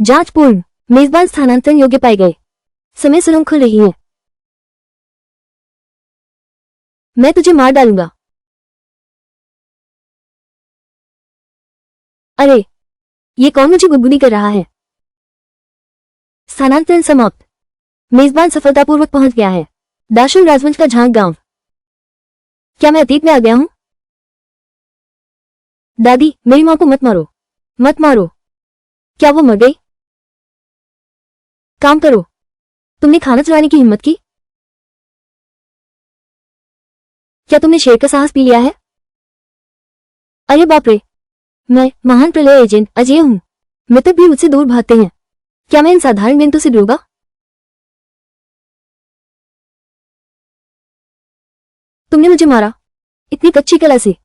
जांच पूर्ण। मेजबान स्थानांतरण योग्य पाए गए। समय सुरंग खुल रही है। मैं तुझे मार डालूंगा। अरे, ये कौन मुझे गुदगुदी कर रहा है? स्थानांतरण समाप्त। मेजबान सफलतापूर्वक पहुंच गया है। दाशुल राजवंश का झांक गांव। क्या मैं अतीत में आ गया हूं? दादी, मेरी मां को मत मारो। मत मारो। क्या वो मर गई? काम करो। तुमने खाना चुराने की हिम्मत की? क्या तुमने शेर का साहस पी लिया है? अरे बाप रे, मैं महान प्रलय एजेंट अजय हूं। मित्र भी मुझसे दूर भागते हैं। क्या मैं इन साधारण बिंदु से डरूंगा? तुमने मुझे मारा इतनी कच्ची कला से।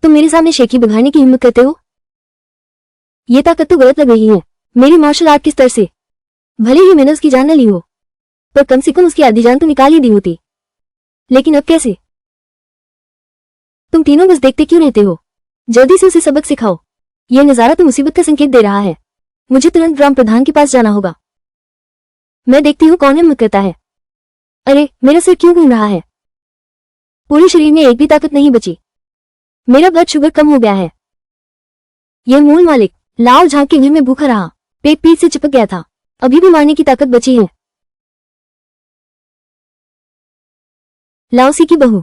तुम मेरे सामने शेखी बिगाड़ने की हिम्मत करते हो? ये ताकत तो गलत लग रही है। मेरी मार्शल आर्ट के स्तर से भले ही मैंने उसकी जान न ली हो, पर कम से कम उसकी आधी जान तो निकाल ही दी होती। लेकिन अब कैसे? तुम तीनों बस देखते क्यों रहते हो? जल्दी से उसे सबक सिखाओ। यह नजारा तो मुसीबत का संकेत दे रहा है। मुझे तुरंत ग्राम प्रधान के पास जाना होगा। मैं देखती हूँ कौन हिम्मत करता है। अरे, मेरा सिर क्यों घूम रहा है? पूरे शरीर में एक भी ताकत नहीं बची। मेरा ब्लड शुगर कम हो गया है। यह मूल मालिक लाओ झांग के घर में भूखा रहा, पेट पीठ से चिपक गया था। अभी भी मारने की ताकत बची है। लाओसी की बहू,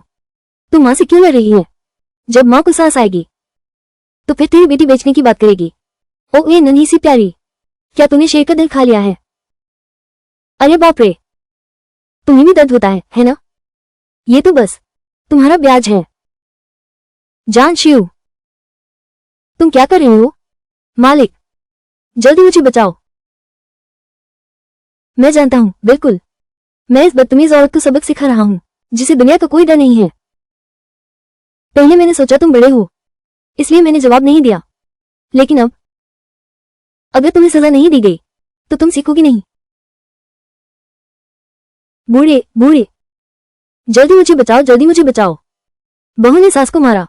तू मां से क्यों लड़ रही है? जब मां को सांस आएगी तो फिर तेरी बेटी बेचने की बात करेगी। ओ ये नन्ही सी प्यारी, क्या तूने शेर का दिल खा लिया है? अरे बाप रे, तुम्हें भी दर्द होता है ना? ये तो बस तुम्हारा ब्याज है। जान शिव, तुम क्या कर रही हो? मालिक, जल्दी मुझे बचाओ। मैं जानता हूं, बिल्कुल। मैं इस बदतमीज औरत को सबक सिखा रहा हूं, जिसे दुनिया का कोई डर नहीं है। पहले मैंने सोचा तुम बड़े हो, इसलिए मैंने जवाब नहीं दिया। लेकिन अब अगर तुम्हें सजा नहीं दी गई तो तुम सीखोगी नहीं। बूढ़े बूढ़े, जल्दी मुझे बचाओ, जल्दी मुझे बचाओ। बहू ने सास को मारा,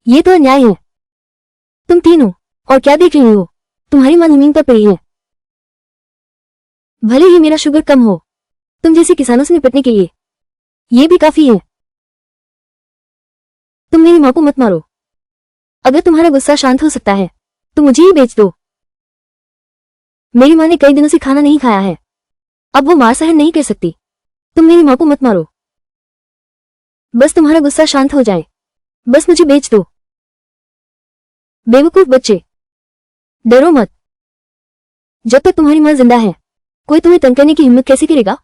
ये तो अन्याय है। तुम तीनों और क्या देख रही हो? तुम्हारी मां जमीन पर पड़ी है। भले ही मेरा शुगर कम हो, तुम जैसे किसानों से निपटने के लिए ये भी काफी है। तुम मेरी मां को मत मारो। अगर तुम्हारा गुस्सा शांत हो सकता है तो मुझे ही बेच दो। मेरी मां ने कई दिनों से खाना नहीं खाया है, अब वो मार सहन नहीं कर सकती। तुम मेरी मां को मत मारो। बस तुम्हारा गुस्सा शांत हो जाए, बस मुझे बेच दो। बेवकूफ बच्चे, डरो मत। जब तक तुम्हारी मां जिंदा है कोई तुम्हें तंग करने की हिम्मत कैसे करेगा?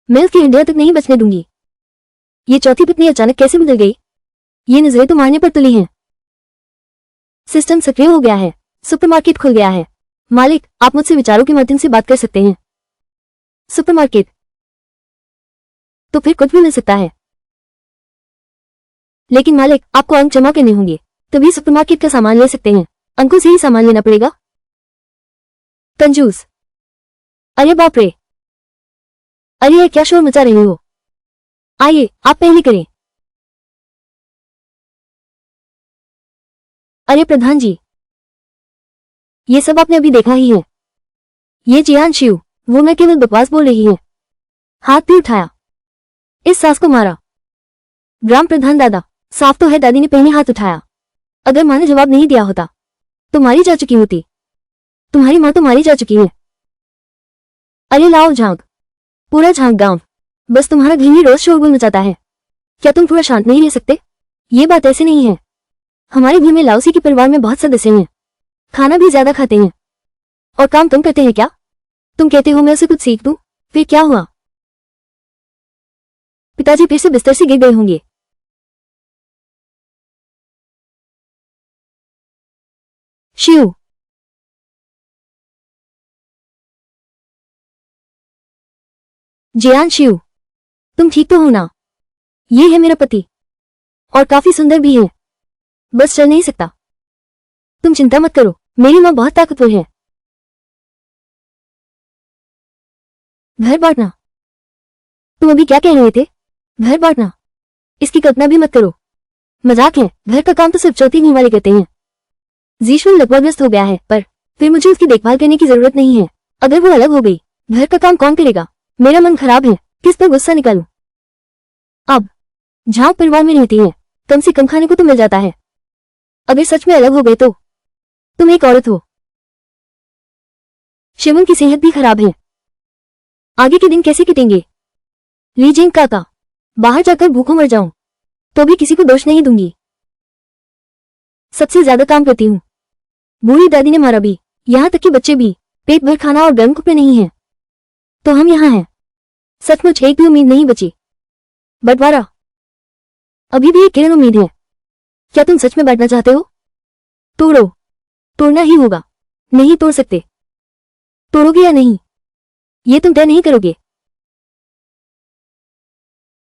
मैं उसकी हड्डियां तक नहीं बचने दूंगी। ये चौथी पत्नी अचानक कैसे बदल गई? ये नजरें तो मारने पर तुली हैं। सिस्टम सक्रिय हो गया है। सुपरमार्केट खुल गया है। मालिक, आप मुझसे विचारों के माध्यम से बात कर सकते हैं। सुपरमार्केट? तो फिर कुछ भी मिल सकता है। लेकिन मालिक, आपको अंक जमा करने होंगे, तभी सुपरमार्केट का सामान ले सकते हैं। अंकों से ही सामान लेना पड़ेगा। कंजूस। अरे बाप रे, अरे ये क्या शोर मचा रही हो? आइए, आप पहले करें। अरे प्रधान जी, ये सब आपने अभी देखा ही है। ये जियान शिव, वो मैं केवल बकवास बोल रही है। हाथ भी उठाया, इस सास को मारा। ग्राम प्रधान दादा, साफ तो है दादी ने पहले हाथ उठाया। अगर मां ने जवाब नहीं दिया होता तो मारी जा चुकी होती। तुम्हारी मां तो मारी जा चुकी है। अरे लाओ झांक, पूरा झांक गांव बस तुम्हारा घर ही रोज शोरगुल मचाता है। क्या तुम थोड़ा शांत नहीं रह सकते? ये बात ऐसे नहीं है। हमारे घर में लाओसी के परिवार में बहुत सदस्य हैं, खाना भी ज्यादा खाते हैं और काम कम करते हैं। क्या तुम कहते हो मैं उसे कुछ सीख दूं? फिर क्या हुआ? पिताजी फिर से बिस्तर से गिर गए होंगे। शिव, जियान शिव, तुम ठीक तो हो ना? ये है मेरा पति और काफी सुंदर भी है, बस चल नहीं सकता। तुम चिंता मत करो, मेरी मां बहुत ताकतवर है। घर बांटना? तुम अभी क्या कह रहे थे? घर बांटना? इसकी कल्पना भी मत करो। मजाक है। घर का काम तो सिर्फ चौथी नींव वाले करते हैं। जीशुन लगभग व्यस्त हो गया है, पर फिर मुझे उसकी देखभाल करने की जरूरत नहीं है। अगर वो अलग हो गई, घर का काम कौन करेगा? मेरा मन खराब है, किस पर गुस्सा निकालूं? अब झांक परिवार में रहती है, कम से कम खाने को तो मिल जाता है। अगर सच में अलग हो गए तो तुम एक औरत हो। शिवम की सेहत भी खराब है, आगे के दिन कैसे कटेंगे? लीजिंग काका, बाहर जाकर भूखों मर जाऊं तो भी किसी को दोष नहीं दूंगी। सबसे ज्यादा काम करती हूँ। बूढ़ी दादी ने मारा भी, यहाँ तक कि बच्चे भी। पेट भर खाना और गर्म कपड़े नहीं है तो हम यहाँ हैं। सचमुच एक भी उम्मीद नहीं बची। बंटवारा, अभी भी एक किरण उम्मीद है। क्या तुम सच में बांटना चाहते हो? तोड़ो, तोड़ना ही होगा। नहीं तोड़ सकते। तोड़ोगे या नहीं, ये तुम तय नहीं करोगे।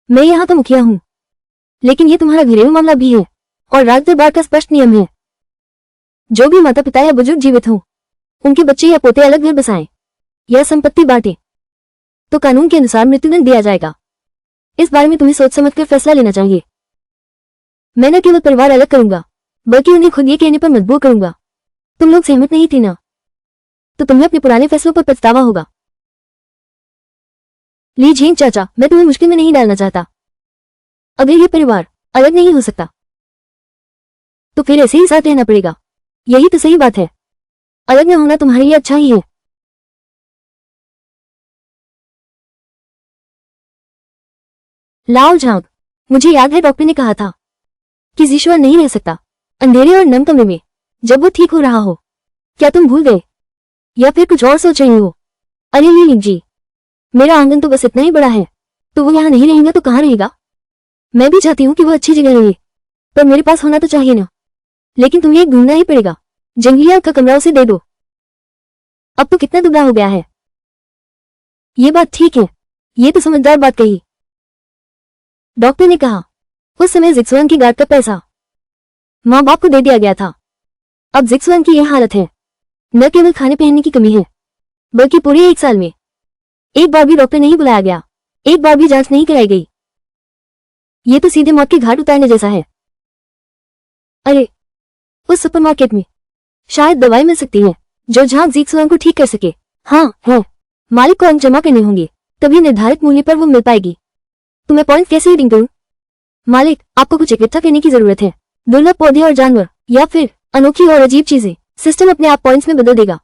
मैं यहाँ का मुखिया हूँ, लेकिन ये तुम्हारा घरेलू मामला भी है और राज दरबार का स्पष्ट नियम है, जो भी माता पिता या बुजुर्ग जीवित हो, उनके बच्चे या पोते अलग घर बसाएं या संपत्ति बांटे तो कानून के अनुसार मृत्युदंड दिया जाएगा। इस बारे में तुम्हें सोच समझकर फैसला लेना चाहिए। मैं न केवल परिवार अलग करूंगा, बल्कि उन्हें खुद ये कहने पर मजबूर करूंगा। तुम लोग सहमत नहीं थी ना, तो तुम्हें अपने पुराने फैसलों पर पछतावा होगा। ली झेंग चाचा, मैं तुम्हें मुश्किल में नहीं डालना चाहता। अगर ये परिवार अलग नहीं हो सकता तो फिर ऐसे ही साथ रहना पड़ेगा। यही तो सही बात है। अलग न होना तुम्हारे लिए अच्छा ही है। लाओ झांग, मुझे याद है डॉक्टर ने कहा था कि ईश्वर नहीं रह सकता अंधेरे और नम कमरे में जब वो ठीक हो रहा हो। क्या तुम भूल गए या फिर कुछ और सोच रही हो? अरे लीलिंग जी, मेरा आंगन तो बस इतना ही बड़ा है, तो वो यहाँ नहीं रहेगा तो कहाँ रहेगा? मैं भी चाहती हूँ कि वो अच्छी जगह रहे, पर मेरे पास होना तो चाहिए ना। लेकिन तुम्हें एक ढूंढना ही पड़ेगा। जंगलिया का कमरा उसे दे दो। अब तो कितना दुबला हो गया है। ये बात ठीक है, ये तो समझदार बात कही। डॉक्टर ने कहा उस समय जिक्सुआन की गार्ड का पैसा माँ बाप को दे दिया गया था। अब जिक्सुआन की यह हालत है, न केवल खाने पहनने की कमी है, बल्कि पूरे 1 साल में एक बार भी डॉक्टर नहीं बुलाया गया, एक बार भी जांच नहीं कराई गई। ये तो सीधे मौत के घाट उतारने जैसा है। अरे, उस सुपरमार्केट में शायद दवाई मिल सकती है जो झांग जिक्सुआन को ठीक कर सके। हाँ है, मालिक को अंक जमा करने होंगे, तभी निर्धारित मूल्य पर वो मिल पाएगी। तो मैं पॉइंट कैसे रीडिंग करूं? मालिक, आपको कुछ इकट्ठा करने की जरूरत है। दुर्लभ पौधे और जानवर या फिर अनोखी और अजीब चीजें। सिस्टम अपने आप पॉइंट्स में बदल देगा।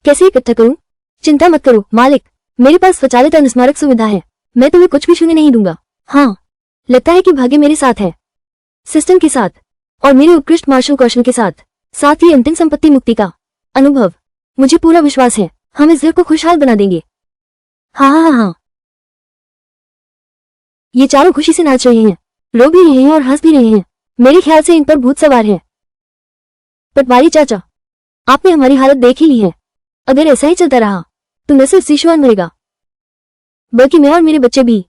कैसे इकट्ठा करूं? चिंता मत करो मालिक, मेरे पास स्वचालित अनुस्मारक सुविधा है। मैं तुम्हें कुछ भी शून्य नहीं दूंगा। हाँ, लगता है कि भाग्य मेरे साथ है। सिस्टम के साथ और मेरे उत्कृष्ट मार्शल कौशल के साथ ही अंतिम संपत्ति मुक्ति का अनुभव। मुझे पूरा विश्वास है हम इस घर को खुशहाल बना देंगे। हाँ हाँ हाँ। ये चारों खुशी से नाच रहे हैं, रो भी रहे हैं और हंस भी रहे हैं। मेरे ख्याल से इन पर भूत सवार है। पटवारी चाचा, आपने हमारी हालत देख ही ली है। अगर ऐसा ही चलता रहा तो न सिर्फ शिशुआन मरेगा, बल्कि मैं और मेरे बच्चे भी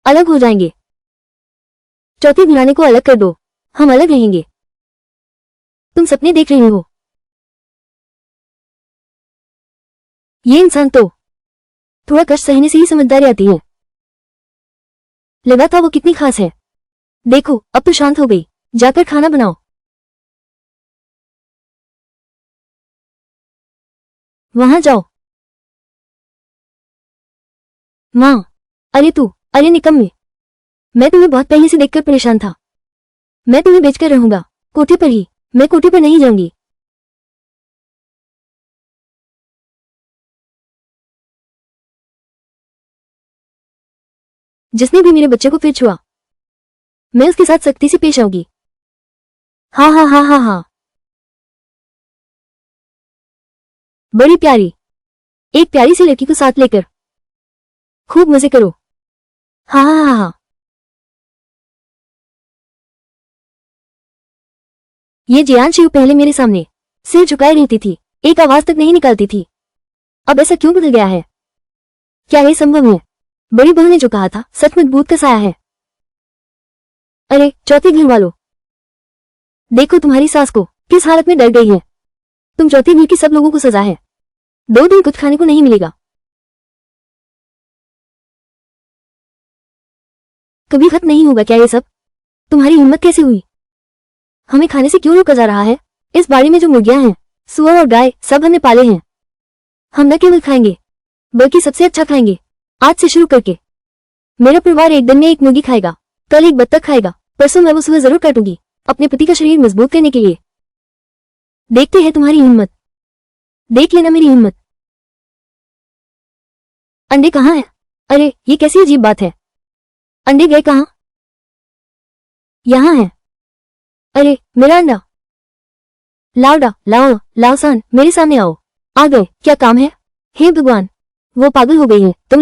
अलग हो जाएंगे। चौथी घराने को अलग कर दो, हम अलग रहेंगे। तुम सपने देख रही हो। ये इंसान तो थोड़ा कष्ट सहने से ही समझदारी आती है। लगा था वो कितनी खास है। देखो अब तो शांत हो गई, जाकर खाना बनाओ। वहां जाओ। माँ, अरे निकम्मे, मैं तुम्हें बहुत पहले से देखकर परेशान था। मैं तुम्हें बेचकर रहूंगा, कोठे पर ही। मैं कोठे पर नहीं जाऊंगी। जिसने भी मेरे बच्चे को फिर छुआ, मैं उसके साथ सख्ती से पेश आऊंगी। हाँ हाँ हाँ हाँ हाँ। बड़ी प्यारी, एक प्यारी सी लड़की को साथ लेकर खूब मजे करो। हाँ हाँ हाँ हाँ। ये जियान शिव पहले मेरे सामने सिर झुकाए रहती थी, एक आवाज तक नहीं निकालती थी। अब ऐसा क्यों बदल गया है? क्या ये संभव है? बड़ी बहू ने जो कहा था सचमुच भूत का साया है। अरे चौथी घर वालों, देखो तुम्हारी सास को किस हालत में डर गई है। तुम चौथी घर की सब लोगों को सजा है, 2 दिन कुछ खाने को नहीं मिलेगा। कभी खत्म नहीं होगा क्या ये सब? तुम्हारी हिम्मत कैसे हुई? हमें खाने से क्यों रोका जा रहा है? इस बाड़ी में जो मुर्गियां हैं, सुअर और गाय, सब हमने पाले हैं। हम न केवल खाएंगे बल्कि सबसे अच्छा खाएंगे। आज से शुरू करके मेरा परिवार एक दिन में एक मुर्गी खाएगा, कल एक बत्तख खाएगा, परसों मैं वो सुअर जरूर काटूंगी, अपने पति का शरीर मजबूत करने के लिए। देखते हैं तुम्हारी हिम्मत। देख लेना मेरी हिम्मत। अंडे कहाँ हैं? अरे ये कैसी अजीब बात है। अंडे गए कहाँ? यहाँ है। अरे मेरा अंडा। लाओडा, लाओ, लाओसान, मेरे सामने आओ। आ गए, क्या काम है? हे भगवान, वो पागल हो गई है। तुम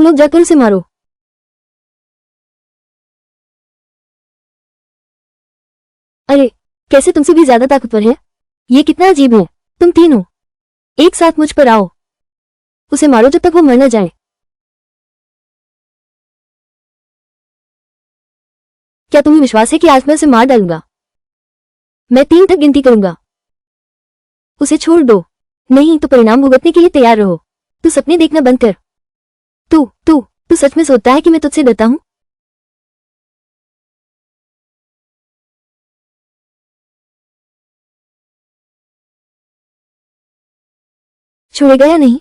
लोग जाकर उसे मारो। अरे कैसे तुमसे भी ज्यादा ताकतवर है? ये कितना अजीब है। तुम तीनों एक साथ मुझ पर आओ। उसे मारो जब तक वो मर न जाए। क्या तुम्हें विश्वास है कि आज मैं उसे मार डालूंगा? मैं 3 तक गिनती करूंगा। उसे छोड़ दो, नहीं तो परिणाम भुगतने के लिए तैयार रहो। तू सपने देखना बंद कर। तू तू तू सच में सोचता है कि मैं तुझसे डरता हूं? छोड़ेगा या नहीं?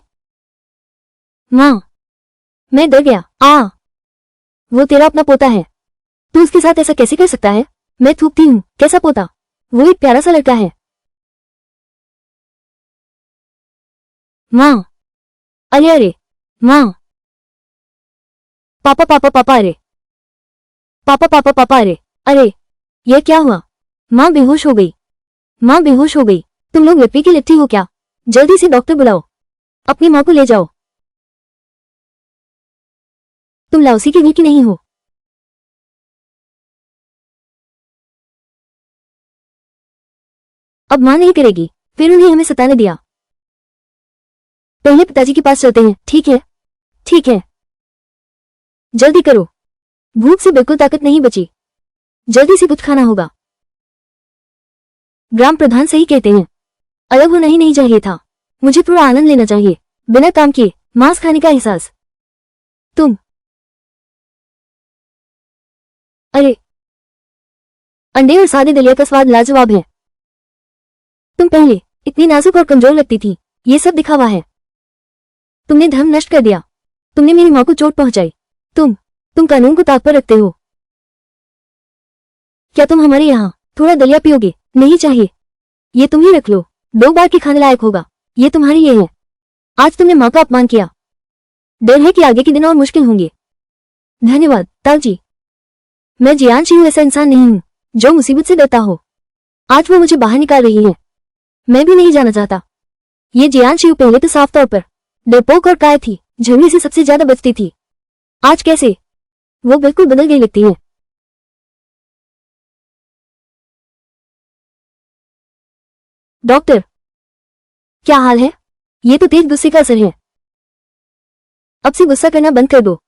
मां, मैं डर गया। वो तेरा अपना पोता है। तू उसके साथ ऐसा कैसे कर सकता है? मैं थूकती हूँ। कैसा पोता? वो एक प्यारा सा लड़का है। मां, अरे अरे, मां, पापा पापा पापा, अरे पापा पापा पापा, अरे अरे, यह क्या हुआ? मां बेहोश हो गई। मां बेहोश हो गई। तुम लोग लकड़ी की लिट्टी हो क्या? जल्दी से डॉक्टर बुलाओ। अपनी मां को ले जाओ। तुम लाउसी की की नहीं हो। अब मां नहीं करेगी, फिर उन्हें हमें सताने दिया। पहले पिताजी के पास चलते हैं। ठीक है, ठीक है, जल्दी करो। भूख से बिल्कुल ताकत नहीं बची। जल्दी से कुछ खाना होगा। ग्राम प्रधान सही कहते हैं, अलग होना ही नहीं चाहिए था। मुझे थोड़ा आनंद लेना चाहिए, बिना काम किए मांस खाने का एहसास। तुम, अरे, अंडे और सादे दलिया का स्वाद लाजवाब है। तुम पहले इतनी नाजुक और कमजोर लगती थी। ये सब दिखावा है। तुमने धर्म नष्ट कर दिया। तुमने मेरी मां को चोट पहुंचाई। तुम कानून को ताक पर रखते हो। क्या तुम हमारे यहाँ थोड़ा दलिया पियोगे? नहीं चाहिए, ये तुम ही रख लो। 2 बार के खाने लायक होगा। ये तुम्हारी ये है। आज तुमने मां का अपमान किया। डर है कि आगे के दिन और मुश्किल होंगे। धन्यवाद ताऊजी। मैं जियान हूँ, ऐसा इंसान नहीं हूँ जो मुसीबत से डरता हो। आज वो मुझे बाहर निकाल रही है। मैं भी नहीं जाना चाहता। ये जियान शिव पहले तो साफ तौर पर डरपोक और काय थी, झगड़े से सबसे ज्यादा बचती थी। आज कैसे वो बिल्कुल बदल गई लगती है। डॉक्टर, क्या हाल है? ये तो तेज गुस्से का असर है। अब से गुस्सा करना बंद कर दो।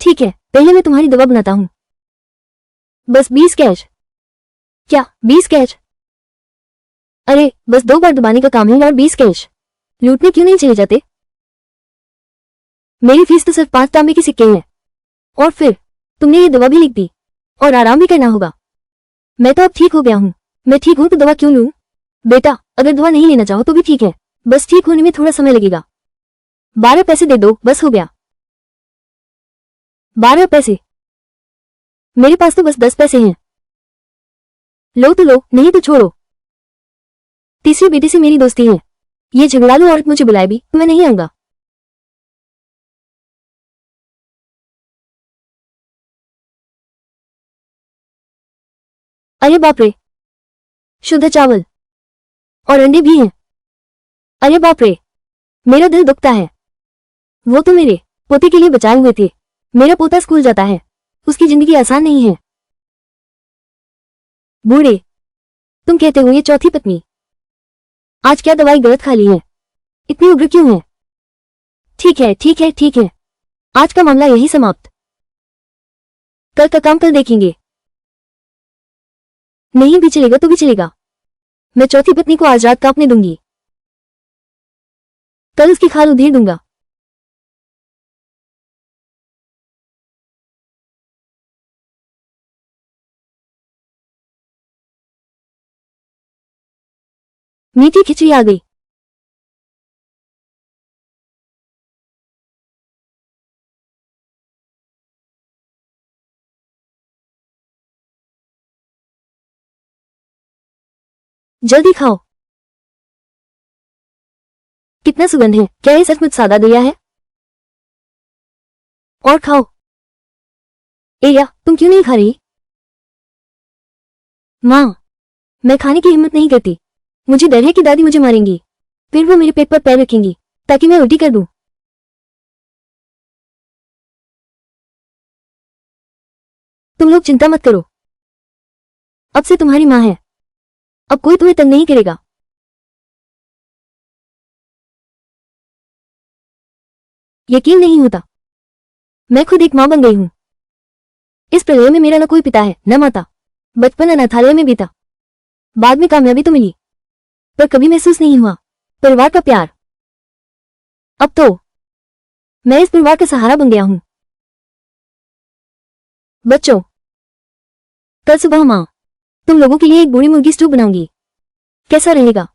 ठीक है, पहले मैं तुम्हारी दवा बनाता हूँ। बस 20 कैच। क्या 20 कैच? अरे बस 2 बार दबाने का काम है और 20 कैश। लूटने क्यों नहीं चले जाते? मेरी फीस तो सिर्फ 5 तांबे के सिक्के हैं। और फिर तुमने ये दवा भी लिख दी। और आराम भी करना होगा। मैं तो अब ठीक हो गया हूँ। मैं ठीक हूँ तो दवा क्यों लूं? बेटा, अगर दवा नहीं लेना चाहो तो भी ठीक है, बस ठीक होने में थोड़ा समय लगेगा। 12 पैसे दे दो, बस हो गया। 12 पैसे? मेरे पास तो बस 10 पैसे हैं। लो तो लो, नहीं तो छोड़ो। तीसरी बेटी से मेरी दोस्ती है। ये झगड़ालू औरत मुझे बुलाए भी मैं नहीं आऊंगा। अरे बाप रे, शुद्ध चावल और अंडे भी हैं। अरे बाप रे, मेरा दिल दुखता है। वो तो मेरे पोते के लिए बचाए हुए थे। मेरा पोता स्कूल जाता है, उसकी जिंदगी आसान नहीं है। बूढ़े, तुम कहते हो ये चौथी पत्नी। आज क्या दवाई गलत खा ली है? इतनी उग्र क्यों है? ठीक है ठीक है ठीक है, आज का मामला यही समाप्त। कल का काम कल देखेंगे। नहीं भी चलेगा तो भी चलेगा। मैं चौथी पत्नी को आज रात कांपने दूंगी। कल उसकी खाल उधेड़ दूंगा। मीठी खिचड़ी आ गई। जल्दी खाओ। कितना सुगंध है, क्या ये सचमुच सादा दलिया है? और खाओ। एया, तुम क्यों नहीं खा रही? माँ, मैं खाने की हिम्मत नहीं करती। मुझे डर है कि दादी मुझे मारेंगी, फिर वो मेरे पेट पर पैर रखेंगी ताकि मैं उल्टी कर दूं। तुम लोग चिंता मत करो, अब से तुम्हारी माँ है, अब कोई तुम्हें तंग नहीं करेगा। यकीन नहीं होता, मैं खुद एक माँ बन गई हूँ। इस प्रलय में मेरा न कोई पिता है न माता। बचपन अनाथालय में बीता, बाद में कामयाबी तो मिली, पर कभी महसूस नहीं हुआ परिवार का प्यार। अब तो मैं इस परिवार का सहारा बन गया हूँ। बच्चों, कल सुबह माँ तुम लोगों के लिए एक बूढ़ी मुर्गी स्टू बनाऊंगी, कैसा रहेगा?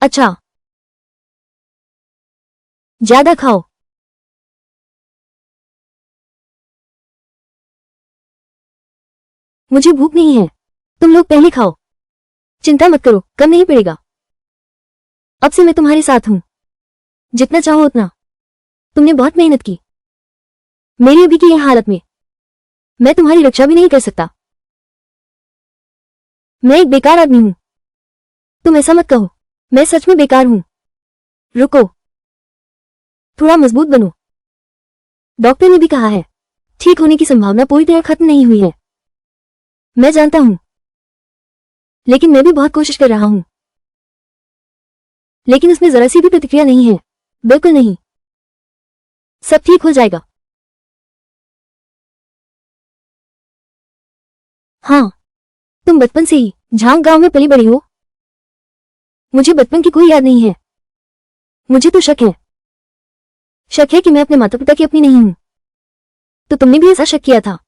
अच्छा, ज्यादा खाओ। मुझे भूख नहीं है, तुम लोग पहले खाओ। चिंता मत करो, कम नहीं पड़ेगा। अब से मैं तुम्हारे साथ हूं, जितना चाहो उतना। तुमने बहुत मेहनत की, मेरी अभी की यह हालत में मैं तुम्हारी रक्षा भी नहीं कर सकता। मैं एक बेकार आदमी हूं। तुम ऐसा मत कहो, मैं सच में बेकार हूं। रुको, थोड़ा मजबूत बनो। डॉक्टर ने भी कहा है, ठीक होने की संभावना पूरी तरह खत्म नहीं हुई है। मैं जानता हूं, लेकिन मैं भी बहुत कोशिश कर रहा हूं, लेकिन उसमें जरा सी भी प्रतिक्रिया नहीं है, बिल्कुल नहीं। सब ठीक हो जाएगा। हाँ, तुम बचपन से ही झांग गांव में पली बड़ी हो। मुझे बचपन की कोई याद नहीं है। मुझे तो शक है कि मैं अपने माता पिता की अपनी नहीं हूं। तो तुमने भी ऐसा शक किया था?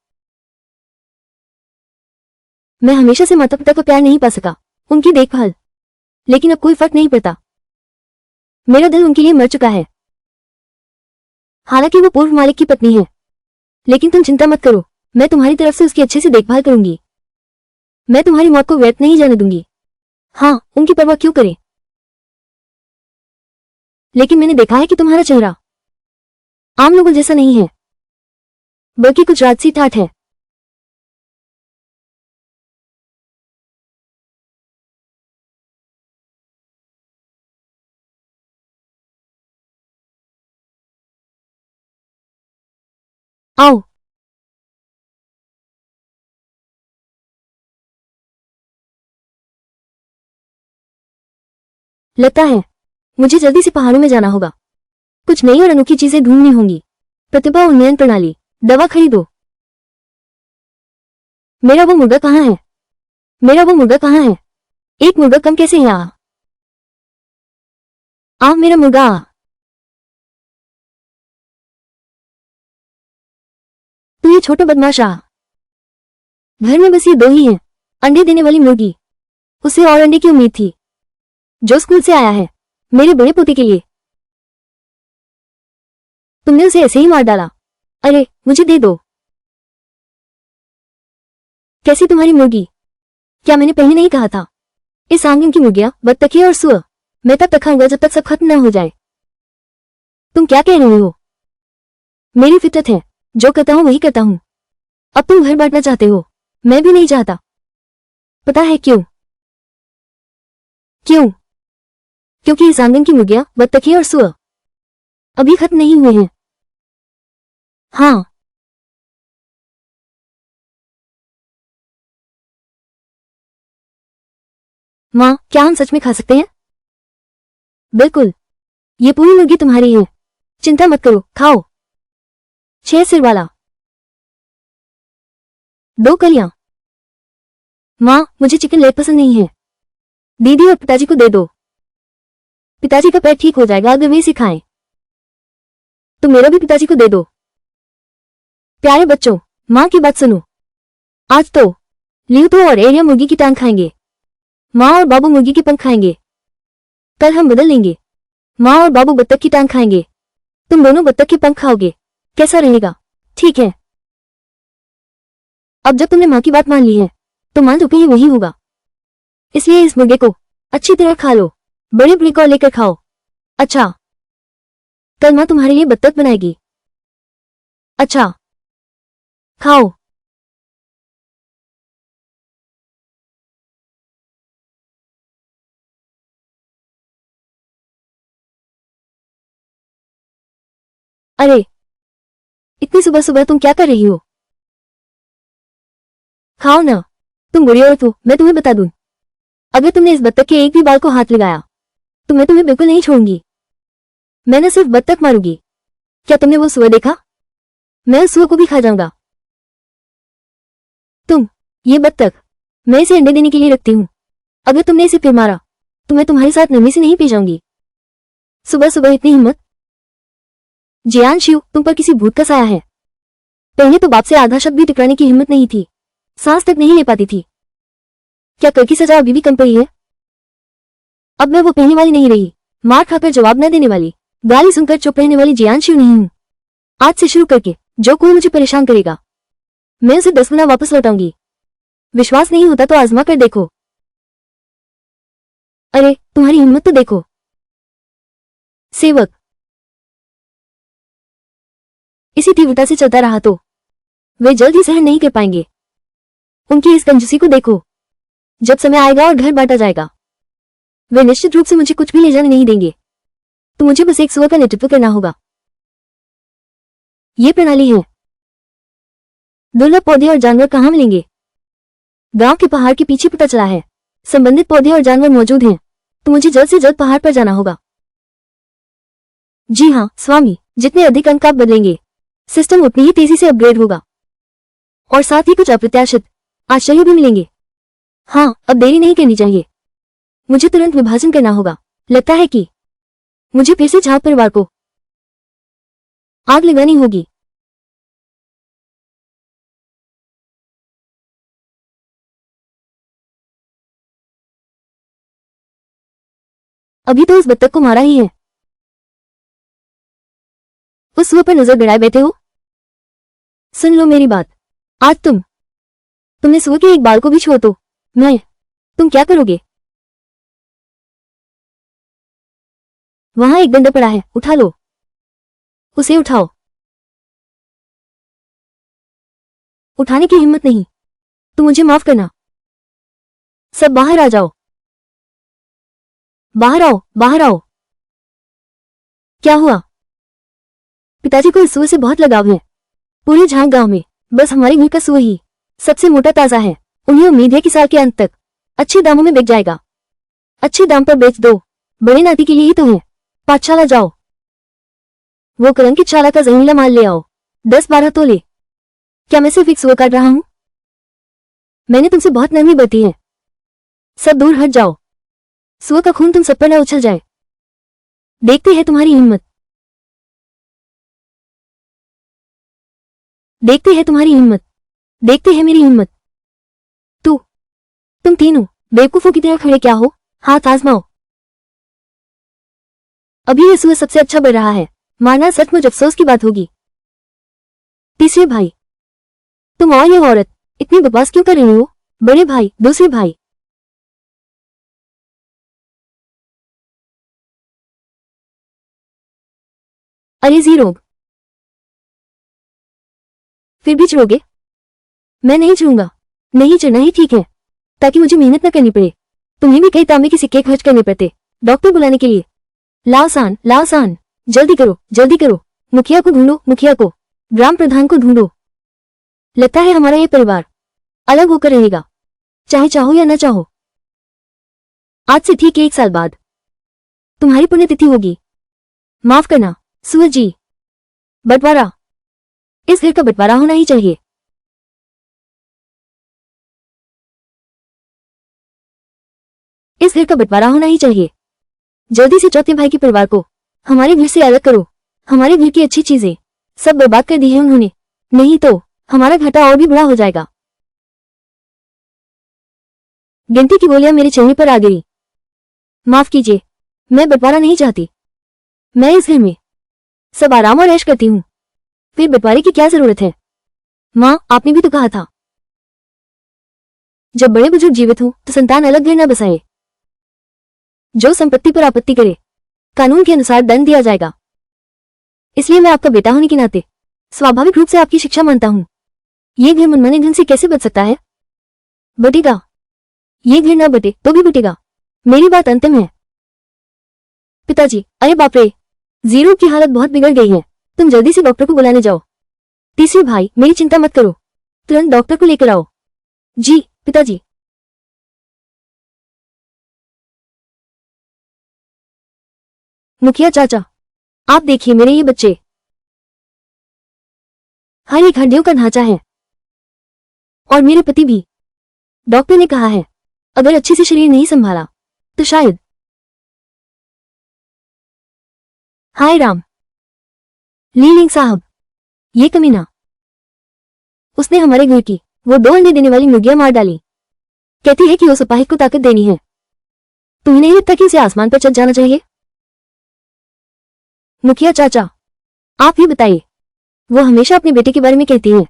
मैं हमेशा से माता पिता को प्यार नहीं पा सका, उनकी देखभाल, लेकिन अब कोई फर्क नहीं पड़ता। मेरा दिल उनके लिए मर चुका है। हालांकि वो पूर्व मालिक की पत्नी है, लेकिन तुम चिंता मत करो, मैं तुम्हारी तरफ से उसकी अच्छे से देखभाल करूंगी। मैं तुम्हारी मौत को व्यर्थ नहीं जाने दूंगी। हाँ, उनकी परवाह क्यों करे? लेकिन मैंने देखा है कि तुम्हारा चेहरा आम लोगों जैसा नहीं है, बल्कि कुछ राजसी ठाठ है। आओ। लगता है मुझे जल्दी से पहाड़ों में जाना होगा। कुछ नई और अनोखी चीजें ढूंढनी होंगी। प्रतिभा उन्नयन प्रणाली, दवा खरीदो। मेरा वो मुर्गा कहाँ है? मेरा वो मुर्गा कहाँ है? एक मुर्गा कम कैसे है? मेरा मुर्गा तो ये छोटे बदमाश घर में बस ये दो ही हैं, अंडे देने वाली मुर्गी। उसे और अंडे की उम्मीद थी, जो स्कूल से आया है मेरे बड़े पोते के लिए। तुमने उसे ऐसे ही मार डाला। अरे, मुझे दे दो। कैसी तुम्हारी मुर्गी? क्या मैंने पहले नहीं कहा था? इस आंगन की मुर्गियां, बत्तखें और सुअर मैं तब तक खाऊंगा जब तक सब खत्म न हो जाए। तुम क्या कह रहे हो? मेरी फितरत है, जो करता हूं वही करता हूं। अब तुम घर बांटना चाहते हो, मैं भी नहीं चाहता। पता है क्यों? क्यों? क्योंकि इस आंगन की मुर्गियां, बत्तखें और सुअर अभी खत्म नहीं हुए हैं। हाँ, माँ, क्या हम सच में खा सकते हैं? बिल्कुल, ये पूरी मुर्गी तुम्हारी है। चिंता मत करो, खाओ। 6 सिर वाला, 2 कलियां। माँ, मुझे चिकन लेग पसंद नहीं है। दीदी और पिताजी को दे दो। पिताजी का पैर ठीक हो जाएगा अगर वे इसे खाएं। तो मेरा भी पिताजी को दे दो। प्यारे बच्चों, माँ की बात सुनो। आज तो लियो तो और एरिया मुर्गी की टांग खाएंगे। माँ और बाबू मुर्गी के पंख खाएंगे। कल हम बदल लेंगे। माँ और बाबू बत्तख की टांग खाएंगे, तुम दोनों बत्तख के पंख खाओगे। कैसा रहेगा? ठीक है। अब जब तुमने माँ की बात मान ली है तो मान चुके ही वही होगा, इसलिए इस मुर्गे को अच्छी तरह खा लो, बड़े बड़े को लेकर खाओ। अच्छा, कल माँ तुम्हारे लिए बत्तख बनाएगी। अच्छा, खाओ। अरे, इतनी सुबह सुबह तुम क्या कर रही हो? खाओ ना, तुम बुरी औरत हो, मैं तुम्हें बता दूं। अगर तुमने इस बत्तख के एक भी बाल को हाथ लगाया तो मैं तुम्हें बिल्कुल नहीं छोड़ूंगी। मैं न सिर्फ बत्तख मारूंगी, क्या तुमने वो सुअर देखा? मैं उस सुअर को भी खा जाऊंगा। ये बत्तख मैं इसे अंडे देने के लिए रखती हूँ। अगर तुमने इसे फिर मारा तो मैं तुम्हारे साथ नमी से नहीं पी जाऊंगी। सुबह सुबह इतनी हिम्मत? जियान शिव, तुम पर किसी भूत का साया है। पहले तो बाप से आधा शब्द भी टकराने की हिम्मत नहीं थी, सांस तक नहीं ले पाती थी। क्या कर की सजा अभी भी कम पड़ी है? अब मैं वो पहले वाली नहीं रही, मार खाकर जवाब न देने वाली, गाली सुनकर चुप रहने वाली जियान शिव नहीं हूं। आज से शुरू करके जो कोई मुझे परेशान करेगा मैं उसे 10 गुना वापस लौटाऊंगी। विश्वास नहीं होता तो आजमा कर देखो। अरे, तुम्हारी हिम्मत तो देखो। सेवक इसी तीव्रता से चलता रहा तो वे जल्द ही सहन नहीं कर पाएंगे। उनकी इस कंजूसी को देखो। जब समय आएगा और घर बांटा जाएगा वे निश्चित रूप से मुझे कुछ भी ले जाने नहीं देंगे, तो मुझे बस एक सुअर का नेतृत्व करना होगा। ये प्रणाली है। दुर्लभ पौधे और जानवर कहाँ मिलेंगे? गांव के पहाड़ के पीछे पता चला है संबंधित पौधे और जानवर मौजूद हैं, तो मुझे जल्द से जल्द पहाड़ पर जाना होगा। जी हाँ स्वामी, जितने अधिक अंक आप बदलेंगे सिस्टम उतनी ही तेजी से अपग्रेड होगा, और साथ ही कुछ अप्रत्याशित आश्चर्य भी मिलेंगे। हाँ, अब देरी नहीं करनी चाहिए, मुझे तुरंत विभाजन करना होगा। लगता है कि मुझे फिर से झाग परिवार को आग लगानी होगी। अभी तो उस बत्तख को मारा ही है। उस सुअर पर नजर गड़ाए बैठे हो। सुन लो मेरी बात, आज तुमने सुअर के एक बाल को भी छुआ तो तुम क्या करोगे? वहां एक डंडा पड़ा है, उठा लो, उसे उठाओ। उठाने की हिम्मत नहीं तो मुझे माफ करना। सब बाहर आ जाओ, बाहर आओ, बाहर आओ। क्या हुआ? पिताजी को इस सुअर से बहुत लगाव है। पूरे झांग गांव में बस हमारे घर का सुअर ही सबसे मोटा ताजा है। उन्हें उम्मीद है कि साल के अंत तक अच्छे दामों में बिक जाएगा। अच्छे दाम पर बेच दो, बड़े नाती के लिए ही तो है। पाठशाला जाओ, वो कलंकित शाला का जहरीला माल ले आओ, 10-12 तोले। क्या मैं सिर्फ एक सुअर काट रहा हूं? मैंने तुमसे बहुत नरमी बरती है। सब दूर हट जाओ, सुअर का खून तुम सब पर न उछल जाए। देखते हैं तुम्हारी हिम्मत, देखते हैं तुम्हारी हिम्मत, देखते हैं मेरी हिम्मत। तुम तीनों बेवकूफों की तरह खड़े क्या हो? हाथ आजमाओ। अभी यह सुअर सबसे अच्छा बढ़ रहा है, मारना सचमुच अफसोस की बात होगी। तीसरे भाई, तुम और ये औरत इतनी बकवास क्यों कर रही हो? बड़े भाई, दूसरे भाई। अरे जी रोग, फिर भी चढ़ोगे? मैं नहीं चढ़ूंगा। नहीं चढ़ना ही ठीक है, ताकि मुझे मेहनत न करनी पड़े। तुम्हें भी कई तांबे के सिक्के खर्च करने पड़ते डॉक्टर बुलाने के लिए। लाओसान, लाओसान, जल्दी करो, जल्दी करो। मुखिया को ढूंढो, मुखिया को, ग्राम प्रधान को ढूंढो। लगता है हमारा ये परिवार अलग होकर रहेगा, चाहे चाहो या न चाहो। आज से ठीक 1 साल बाद तुम्हारी पुण्यतिथि होगी। माफ करना सुअर जी। बंटवारा, इस घर का बंटवारा होना ही चाहिए। इस घर का बंटवारा होना ही चाहिए। जल्दी से चौथे भाई के परिवार को हमारे घर से अलग करो। हमारे घर की अच्छी चीजें सब बर्बाद कर दी है उन्होंने, नहीं तो हमारा घाटा और भी बड़ा हो जाएगा। गिनती की गोलियां मेरे चेहरे पर आ गई। माफ कीजिए, मैं बंटवारा नहीं चाहती। मैं इस घर में सब आराम और ऐश करती हूँ, फिर बंटवारे की क्या जरूरत है? माँ, आपने भी तो कहा था जब बड़े बुजुर्ग जीवित हो तो संतान अलग घर न बसाए। जो संपत्ति पर आपत्ति करे कानून के अनुसार दंड दिया जाएगा। इसलिए मैं आपका बेटा होने के नाते स्वाभाविक रूप से आपकी शिक्षा मानता हूँ। ये घर मनमाने ढंग से कैसे बच सकता है? बटेगा। ये घर न बटे तो भी बटेगा। मेरी बात अंतिम है। पिताजी, अरे बाप रे, जीरो की हालत बहुत बिगड़ गई है। तुम जल्दी से डॉक्टर को बुलाने जाओ। तीसरे भाई, मेरी चिंता मत करो, तुरंत डॉक्टर को लेकर आओ। जी पिताजी। मुखिया चाचा, आप देखिए मेरे ये बच्चे, हर एक हड्डियों का ढांचा है, और मेरे पति भी। डॉक्टर ने कहा है अगर अच्छे से शरीर नहीं संभाला तो शायद। हाय राम, लीलिंग साहब, ये कमीना, उसने हमारे घर की वो 2 अंडे देने वाली मुर्गियां मार डाली। कहती है कि उस अपाहिज को ताकत देनी है। तुम्हें नहीं लगता कि उसे आसमान पर चढ़ जाना चाहिए? मुखिया चाचा, आप ही बताइए। वो हमेशा अपने बेटे के बारे में कहती है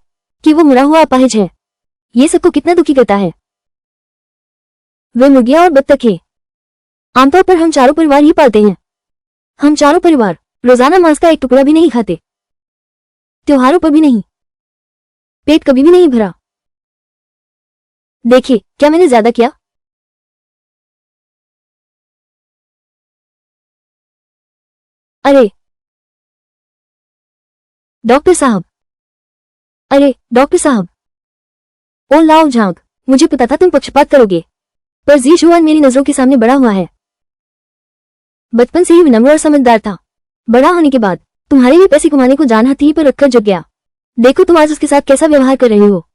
कि वो मुड़ा हुआ अपाहिज है। ये सबको कितना दुखी करता है। वे मुर्गियां और बत्तख है। आमतौर पर हम चारों परिवार ही पालते हैं। हम चारों परिवार रोजाना मांस का एक टुकड़ा भी नहीं खाते, त्योहारों पर भी नहीं। पेट कभी भी नहीं भरा। देखिए, क्या मैंने ज्यादा किया? अरे डॉक्टर साहब, अरे डॉक्टर साहब, ओ लाओ झांग, मुझे पता था तुम पक्षपात करोगे, पर जी जुआन मेरी नजरों के सामने बड़ा हुआ है। बचपन से ही विनम्र और समझदार था। बड़ा होने के बाद तुम्हारे लिए पैसे कमाने को जान हथेली पर रखकर जग गया। देखो तुम आज उसके साथ कैसा व्यवहार कर रही हो।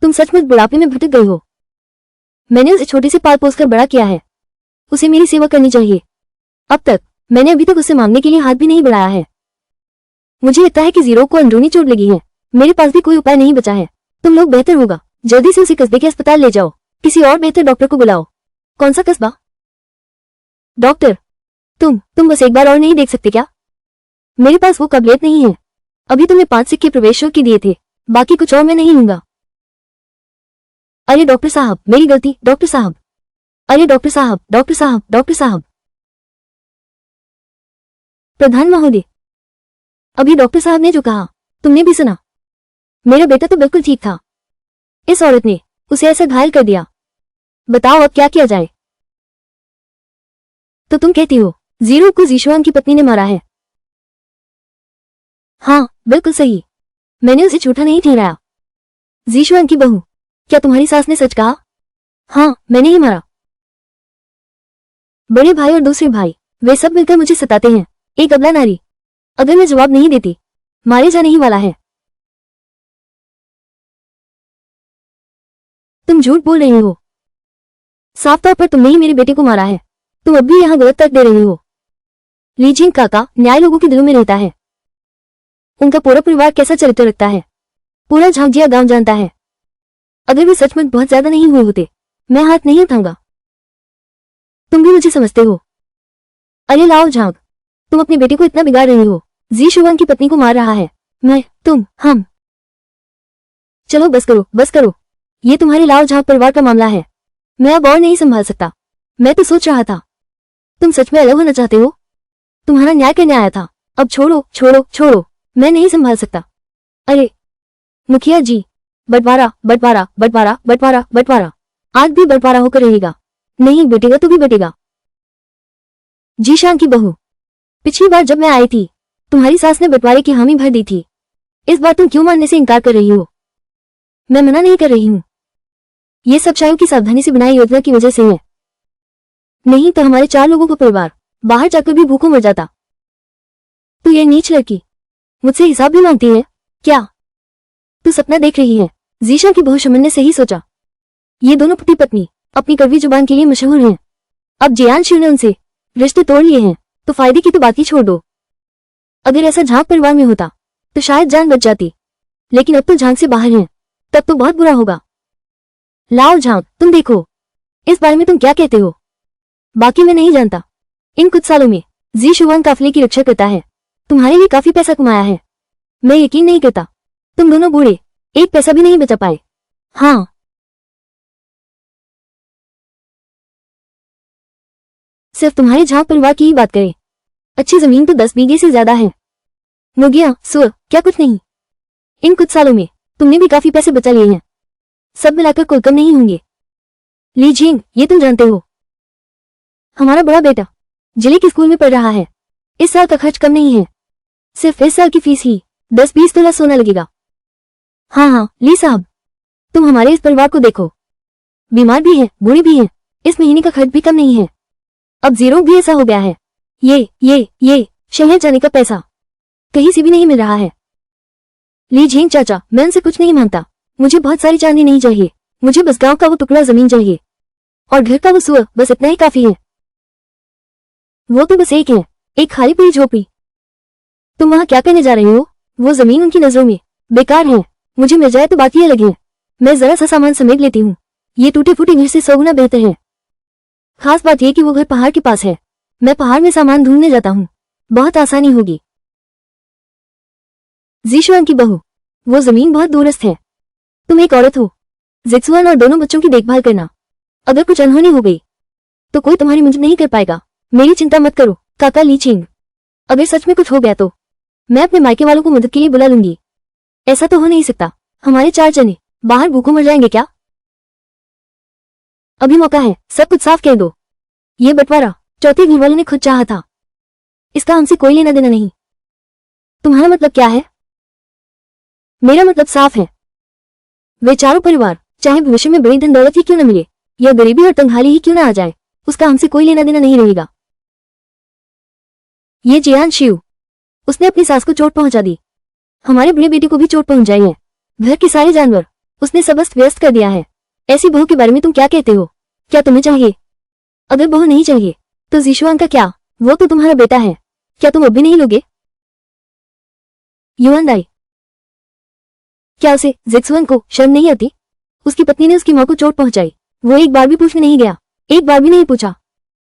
तुम सचमुच बुढ़ापे में भटक गई हो। मैंने उसे छोटे से पाल पोस कर बड़ा किया है। उसे मेरी सेवा करनी चाहिए। अब तक मैंने अभी तक उसे मांगने के लिए हाथ भी नहीं बढ़ाया है। मुझे लगता है कि जीरो को अंदरूनी चोट लगी है। मेरे पास भी कोई उपाय नहीं बचा है। तुम लोग बेहतर होगा जल्दी से उसे कस्बे के अस्पताल ले जाओ। किसी और बेहतर डॉक्टर को बुलाओ। कौन सा कस्बा? डॉक्टर, तुम बस एक बार और नहीं देख सकते क्या? मेरे पास वो काबिलियत नहीं है। अभी तुम्हें 5 सिक्के प्रवेश शुल्क के दिए थे, बाकी कुछ और मैं नहीं लूंगा। अरे डॉक्टर साहब, मेरी गलती। डॉक्टर साहब, अरे डॉक्टर साहब, डॉक्टर साहब, डॉक्टर साहब। प्रधान महोदय, अभी डॉक्टर साहब ने जो कहा तुमने भी सुना। मेरा बेटा तो बिल्कुल ठीक था। इस औरत ने उसे ऐसा घायल कर दिया। बताओ अब क्या किया जाए? तो तुम कहती हो जीरो को जीशुआन की पत्नी ने मारा है? हाँ बिल्कुल सही। मैंने उसे झूठा नहीं ठहराया। जीशुआन की बहू, क्या तुम्हारी सास ने सच कहा? हाँ, मैंने ही मारा। बड़े भाई और दूसरे भाई, वे सब मिलकर मुझे सताते हैं। एक अबला नारी, अगर मैं जवाब नहीं देती मारे जाने ही वाला है। तुम झूठ बोल रही हो। साफ तौर पर तुमने ही मेरे बेटे को मारा है। तुम अब भी यहाँ गलत तर्क दे रही हो। लीजिंग काका, न्याय लोगों के दिलों में रहता है। उनका पूरा परिवार कैसा चरित्र रखता है पूरा झांझिया गांव जानता है। अगर वे सचमुच बहुत ज्यादा नहीं हुए होते मैं हाथ नहीं उठाऊंगा। तुम भी मुझे समझते हो। अरे लाओ झांग, तुम अपने बेटे को इतना बिगाड़ रही हो। जी शुवान की पत्नी को मार रहा है। मैं, तुम, हम। चलो बस करो, बस करो। ये तुम्हारे लाओ झांग परिवार का मामला है। मैं अब और नहीं संभाल सकता। मैं तो सोच रहा था तुम सच में अलग होना चाहते हो। तुम्हारा न्याय करने आया था। अब छोड़ो छोड़ो छोड़ो, मैं नहीं संभाल सकता। अरे मुखिया जी, बंटवारा बंटवारा बंटवारा बंटवारा बंटवारा। आज भी बंटवारा होकर रहेगा। नहीं बटेगा तो भी बटेगा। जीशान की बहू, पिछली बार जब मैं आई थी तुम्हारी सास ने बंटवारे की हामी भर दी थी। इस बार तुम क्यों मानने से इनकार कर रही हो? मैं मना नहीं कर रही हूँ। ये सब शायद की सावधानी से बनाई योजना की वजह से है। नहीं तो हमारे 4 लोगों का परिवार बाहर जाकर भी भूखों मर जाता। तू ये नीच लड़की मुझसे हिसाब भी मांगती है क्या? तू सपना देख रही है। जीशा की बहू शमन ने सही सोचा। ये दोनों पति पत्नी अपनी कड़वी जुबान के लिए मशहूर हैं। अब जियान शिव ने उनसे रिश्ते तोड़ लिए हैं तो फायदे की तो बात ही छोड़ दो। अगर ऐसा झांक परिवार में होता तो शायद जान बच जाती, लेकिन अब तो झांक से बाहर हैं, तब तो बहुत बुरा होगा। लाओ झांक, तुम देखो इस बारे में तुम क्या कहते हो? बाकी मैं नहीं जानता। इन कुछ सालों में जी शुआन काफिले की रक्षा करता है, तुम्हारे लिए काफी पैसा कमाया है। मैं यकीन नहीं करता तुम दोनों बूढ़े एक पैसा भी नहीं बचा पाए। हाँ, सिर्फ तुम्हारे झांग परिवार की ही बात करें, अच्छी जमीन तो 10 बीघे से ज्यादा है। मुर्गियां, सुअर, क्या कुछ नहीं। इन कुछ सालों में तुमने भी काफी पैसे बचा लिए हैं, सब मिलाकर कोई कम नहीं होंगे। ली झींग, ये तुम जानते हो, हमारा बड़ा बेटा जिले के स्कूल में पढ़ रहा है, इस साल का खर्च कम नहीं है, सिर्फ इस साल की फीस ही 10-20 तोला सोना लगेगा। हाँ हाँ ली साहब, तुम हमारे इस परिवार को देखो, बीमार भी है, बूढ़े भी हैं, इस महीने का खर्च भी कम नहीं है। अब जीरो भी ऐसा हो गया है, ये शहर जाने का पैसा कहीं से भी नहीं मिल रहा है। ली झींग चाचा, मैं उनसे कुछ नहीं मांगता, मुझे बहुत सारी चांदी नहीं चाहिए, मुझे बस गांव का वो टुकड़ा जमीन चाहिए और घर का वो सुअर, बस इतना ही काफी है। वो तो बस एक है, एक खाली पड़ी झोपड़ी। तुम वहां क्या करने जा रही हो? वो जमीन उनकी नजरों में बेकार है, मुझे मिल जाए तो बात ये लगे, मैं जरा सा सामान समेट लेती हूँ, ये टूटे फूटे घर से 100 गुना बेहतर है। खास बात यह कि वो घर पहाड़ के पास है, मैं पहाड़ में सामान ढूंढने जाता हूँ, बहुत आसानी होगी। जीशुआन की बहू, वो जमीन बहुत दूरस्थ है, तुम एक औरत हो, जिक्सुआन और दोनों बच्चों की देखभाल करना, अगर कुछ अनहोनी हो गई तो कोई तुम्हारी मदद नहीं कर पाएगा। मेरी चिंता मत करो काका ली छिंग, अगर सच में कुछ हो गया तो मैं अपने मायके वालों को मदद के लिए बुला लूंगी। ऐसा तो हो नहीं सकता, हमारे 4 जने बाहर भूखों मर जाएंगे क्या? अभी मौका है, सब कुछ साफ कह दो। ये बंटवारा चौथे घर वालों ने खुद चाहा था, इसका हमसे कोई लेना देना नहीं। तुम्हारा मतलब क्या है? मेरा मतलब साफ है, वे चारों परिवार चाहे भविष्य में बड़ी धन दौलत ही क्यों न मिले या गरीबी और तंगहाली ही क्यों न आ जाए, उसका हमसे कोई लेना देना नहीं रहेगा। ये जियान शिव, उसने अपनी सास को चोट पहुंचा दी, हमारे बड़े बेटे को भी चोट पहुंचाई है, घर के सारे जानवर उसने सब अस्त व्यस्त कर दिया है। ऐसी बहू के बारे में तुम क्या कहते हो? क्या तुम्हें चाहिए? अगर बहू नहीं चाहिए तो जीशुआन का क्या, वो तो तुम्हारा बेटा है, क्या तुम अब भी नहीं लोगे? युआन दाई, क्या उसे जिक्सुआन को शर्म नहीं आती? उसकी पत्नी ने उसकी मां को चोट पहुंचाई, वो एक बार भी पूछने नहीं गया, एक बार भी नहीं पूछा।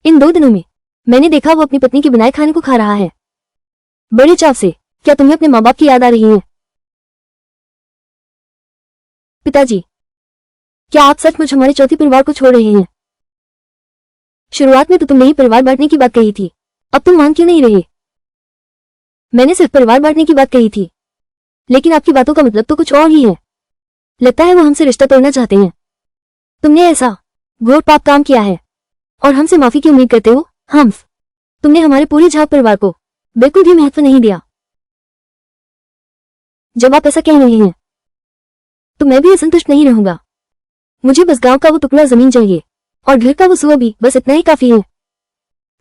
इन 2 दिनों में मैंने देखा वो अपनी पत्नी के बनाए खाने को खा रहा है, बड़े चाव से। क्या तुम्हें अपने माँ बाप की याद आ रही है? पिताजी, क्या आप सचमुच हमारे चौथे परिवार को छोड़ रहे हैं? शुरुआत में तो तुमने ही परिवार बांटने की बात कही थी, अब तुम मान क्यों नहीं रहे? मैंने सिर्फ परिवार बांटने की बात कही थी, लेकिन आपकी बातों का मतलब तो कुछ और ही है। लगता है वो हमसे रिश्ता तोड़ना चाहते हैं। तुमने ऐसा घोर पाप काम किया है और हमसे माफी की उम्मीद करते हो? तुमने हमारे पूरे झाग परिवार को बिल्कुल भी महत्व नहीं दिया। जब आप ऐसा कह रहे हैं तो मैं भी असंतुष्ट नहीं रहूंगा। मुझे बस गांव का वो टुकड़ा जमीन चाहिए और घर का वो सुअर भी, बस इतना ही काफी है।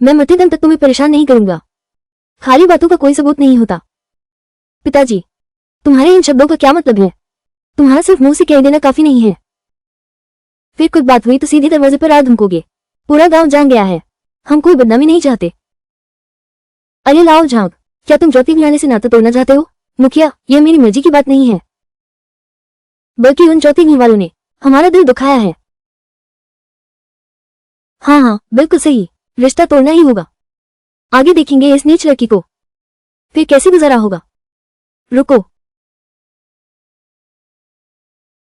मैं मरते दम तक तुम्हें परेशान नहीं करूंगा, खाली बातों का कोई सबूत नहीं होता। पिताजी, तुम्हारे इन शब्दों का क्या मतलब है? तुम्हारा सिर्फ मुंह से कह देना काफी नहीं है, फिर कुछ बात हुई तो सीधे दरवाजे पर आ धमकोगे। पूरा गांव जान गया है, हम कोई बदनामी नहीं चाहते। अरे लाओ झांग, क्या तुम ज्योति घराने से नाता तोड़ना चाहते हो? मुखिया, यह मेरी मर्जी की बात नहीं है, बल्कि उन ज्योति घर वालों ने हमारा दिल दुखाया है। हाँ हाँ बिल्कुल सही, रिश्ता तोड़ना ही होगा। आगे देखेंगे इस नीच लड़की को, फिर कैसे गुजारा होगा। रुको,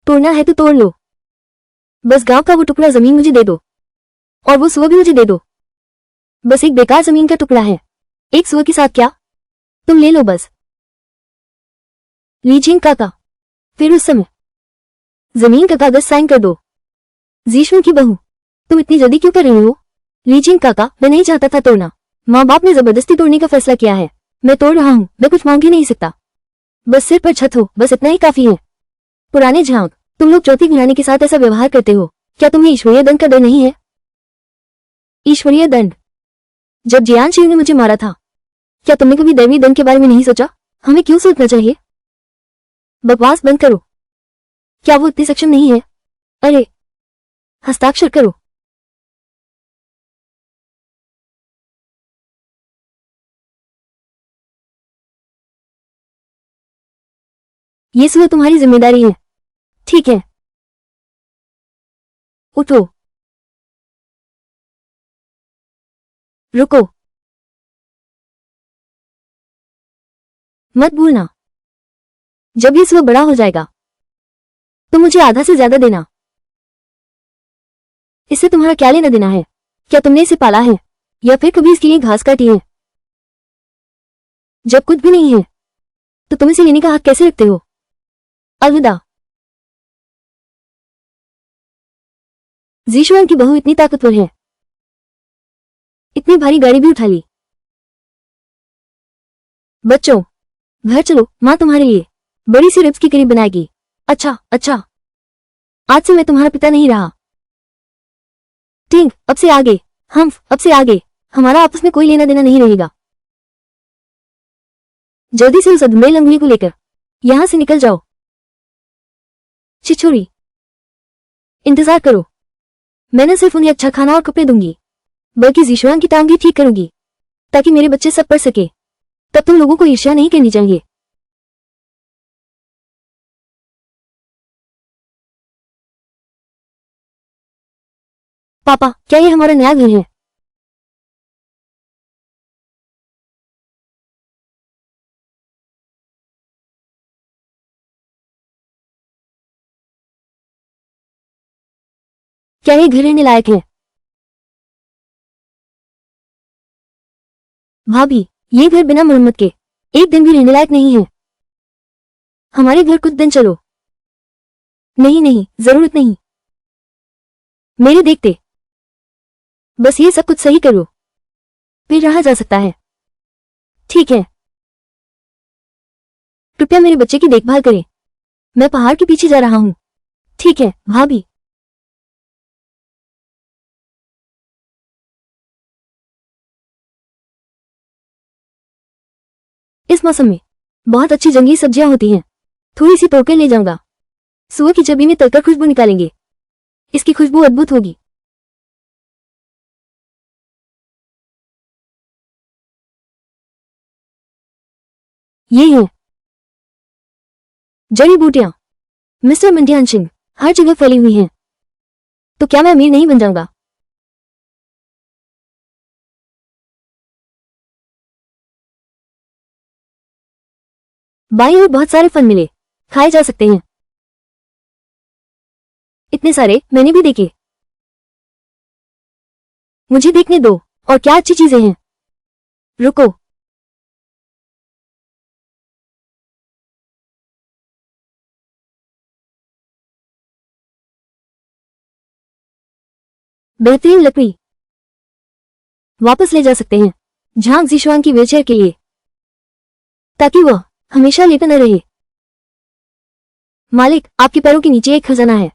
तोड़ना है तो तोड़ लो, बस गांव का वो टुकड़ा जमीन मुझे दे दो और वो सुअर भी मुझे दे दो। बस एक बेकार जमीन का टुकड़ा है, एक सुअर के साथ क्या, तुम ले लो बस। लीजिंग काका, फिर उस समय जमीन का कागज साइन कर दो। जीशु की बहू, तुम इतनी जल्दी क्यों कर रही हो? लीजिंग काका, मैं नहीं चाहता था तोड़ना, माँ बाप ने जबरदस्ती तोड़ने का फैसला किया है, मैं तोड़ रहा हूँ, मैं कुछ मांग ही नहीं सकता। बस सिर पर छत हो, बस इतना ही काफी है। पुराने झांग, तुम लोग चौथी घराने के साथ ऐसा व्यवहार करते हो, क्या तुम्हें ईश्वरीय दंड का डर नहीं है? ईश्वरीय दंड? जब जियान शिव ने मुझे मारा था, क्या तुमने कभी दैवीय दंड के बारे में नहीं सोचा? हमें क्यों सोचना चाहिए? बकवास बंद करो, क्या वो इतनी सक्षम नहीं है? अरे, हस्ताक्षर करो। ये सुबह तुम्हारी जिम्मेदारी है, ठीक है? उठो। रुको, मत भूलना, जब ये सुबह बड़ा हो जाएगा तो मुझे आधा से ज्यादा देना। इससे तुम्हारा क्या लेना देना है? क्या तुमने इसे पाला है या फिर कभी इसके लिए घास काटी है? जब कुछ भी नहीं है तो तुम इसे लेने का हक कैसे रखते हो? अलविदा। जीशुआन की बहू इतनी ताकतवर है, इतनी भारी गाड़ी भी उठा ली। बच्चों, घर चलो, माँ तुम्हारे लिए बड़ी सी रिब्स की करी बनाएगी। अच्छा अच्छा, आज से मैं तुम्हारा पिता नहीं रहा। ठीक, अब से आगे हमारा आपस में कोई लेना देना नहीं रहेगा। जल्दी से उस अधमेल अंगुली को लेकर यहां से निकल जाओ। छिछोरी, इंतजार करो, मैं न सिर्फ उन्हें अच्छा खाना और कपड़े दूंगी बल्कि जीशुआन की टांग भी ठीक करूंगी ताकि मेरे बच्चे सब पढ़ सके। तब तुम लोगों को ईर्ष्या नहीं करनी चाहिए। पापा, क्या ये हमारा नया घर है? क्या ये घर रहने लायक है? भाभी, ये घर बिना मरम्मत के एक दिन भी रहने लायक नहीं है। हमारे घर कुछ दिन चलो। नहीं नहीं, जरूरत नहीं, मेरे देखते बस ये सब कुछ सही करो, फिर रहा जा सकता है। ठीक है, कृपया मेरे बच्चे की देखभाल करें, मैं पहाड़ के पीछे जा रहा हूँ। ठीक है भाभी। इस मौसम में बहुत अच्छी जंगली सब्जियां होती हैं, थोड़ी सी तोड़कर ले जाऊंगा। सुअर की जबी में तलकर खुशबू निकालेंगे, इसकी खुशबू अद्भुत होगी। ये है जड़ी बूटियां, मिस्टर मंडियान सिंह, हर जगह फैली हुई हैं। तो क्या मैं अमीर नहीं बन जाऊंगा? बाई और बहुत सारे फल मिले, खाए जा सकते हैं। इतने सारे मैंने भी देखे, मुझे देखने दो। और क्या अच्छी चीजें हैं। रुको, बेहतरीन लकड़ी वापस ले जा सकते हैं झांक जीशुआन की व्हीलचेयर के लिए, ताकि वह हमेशा लेटा न रहे। मालिक, आपके पैरों के नीचे एक खजाना है।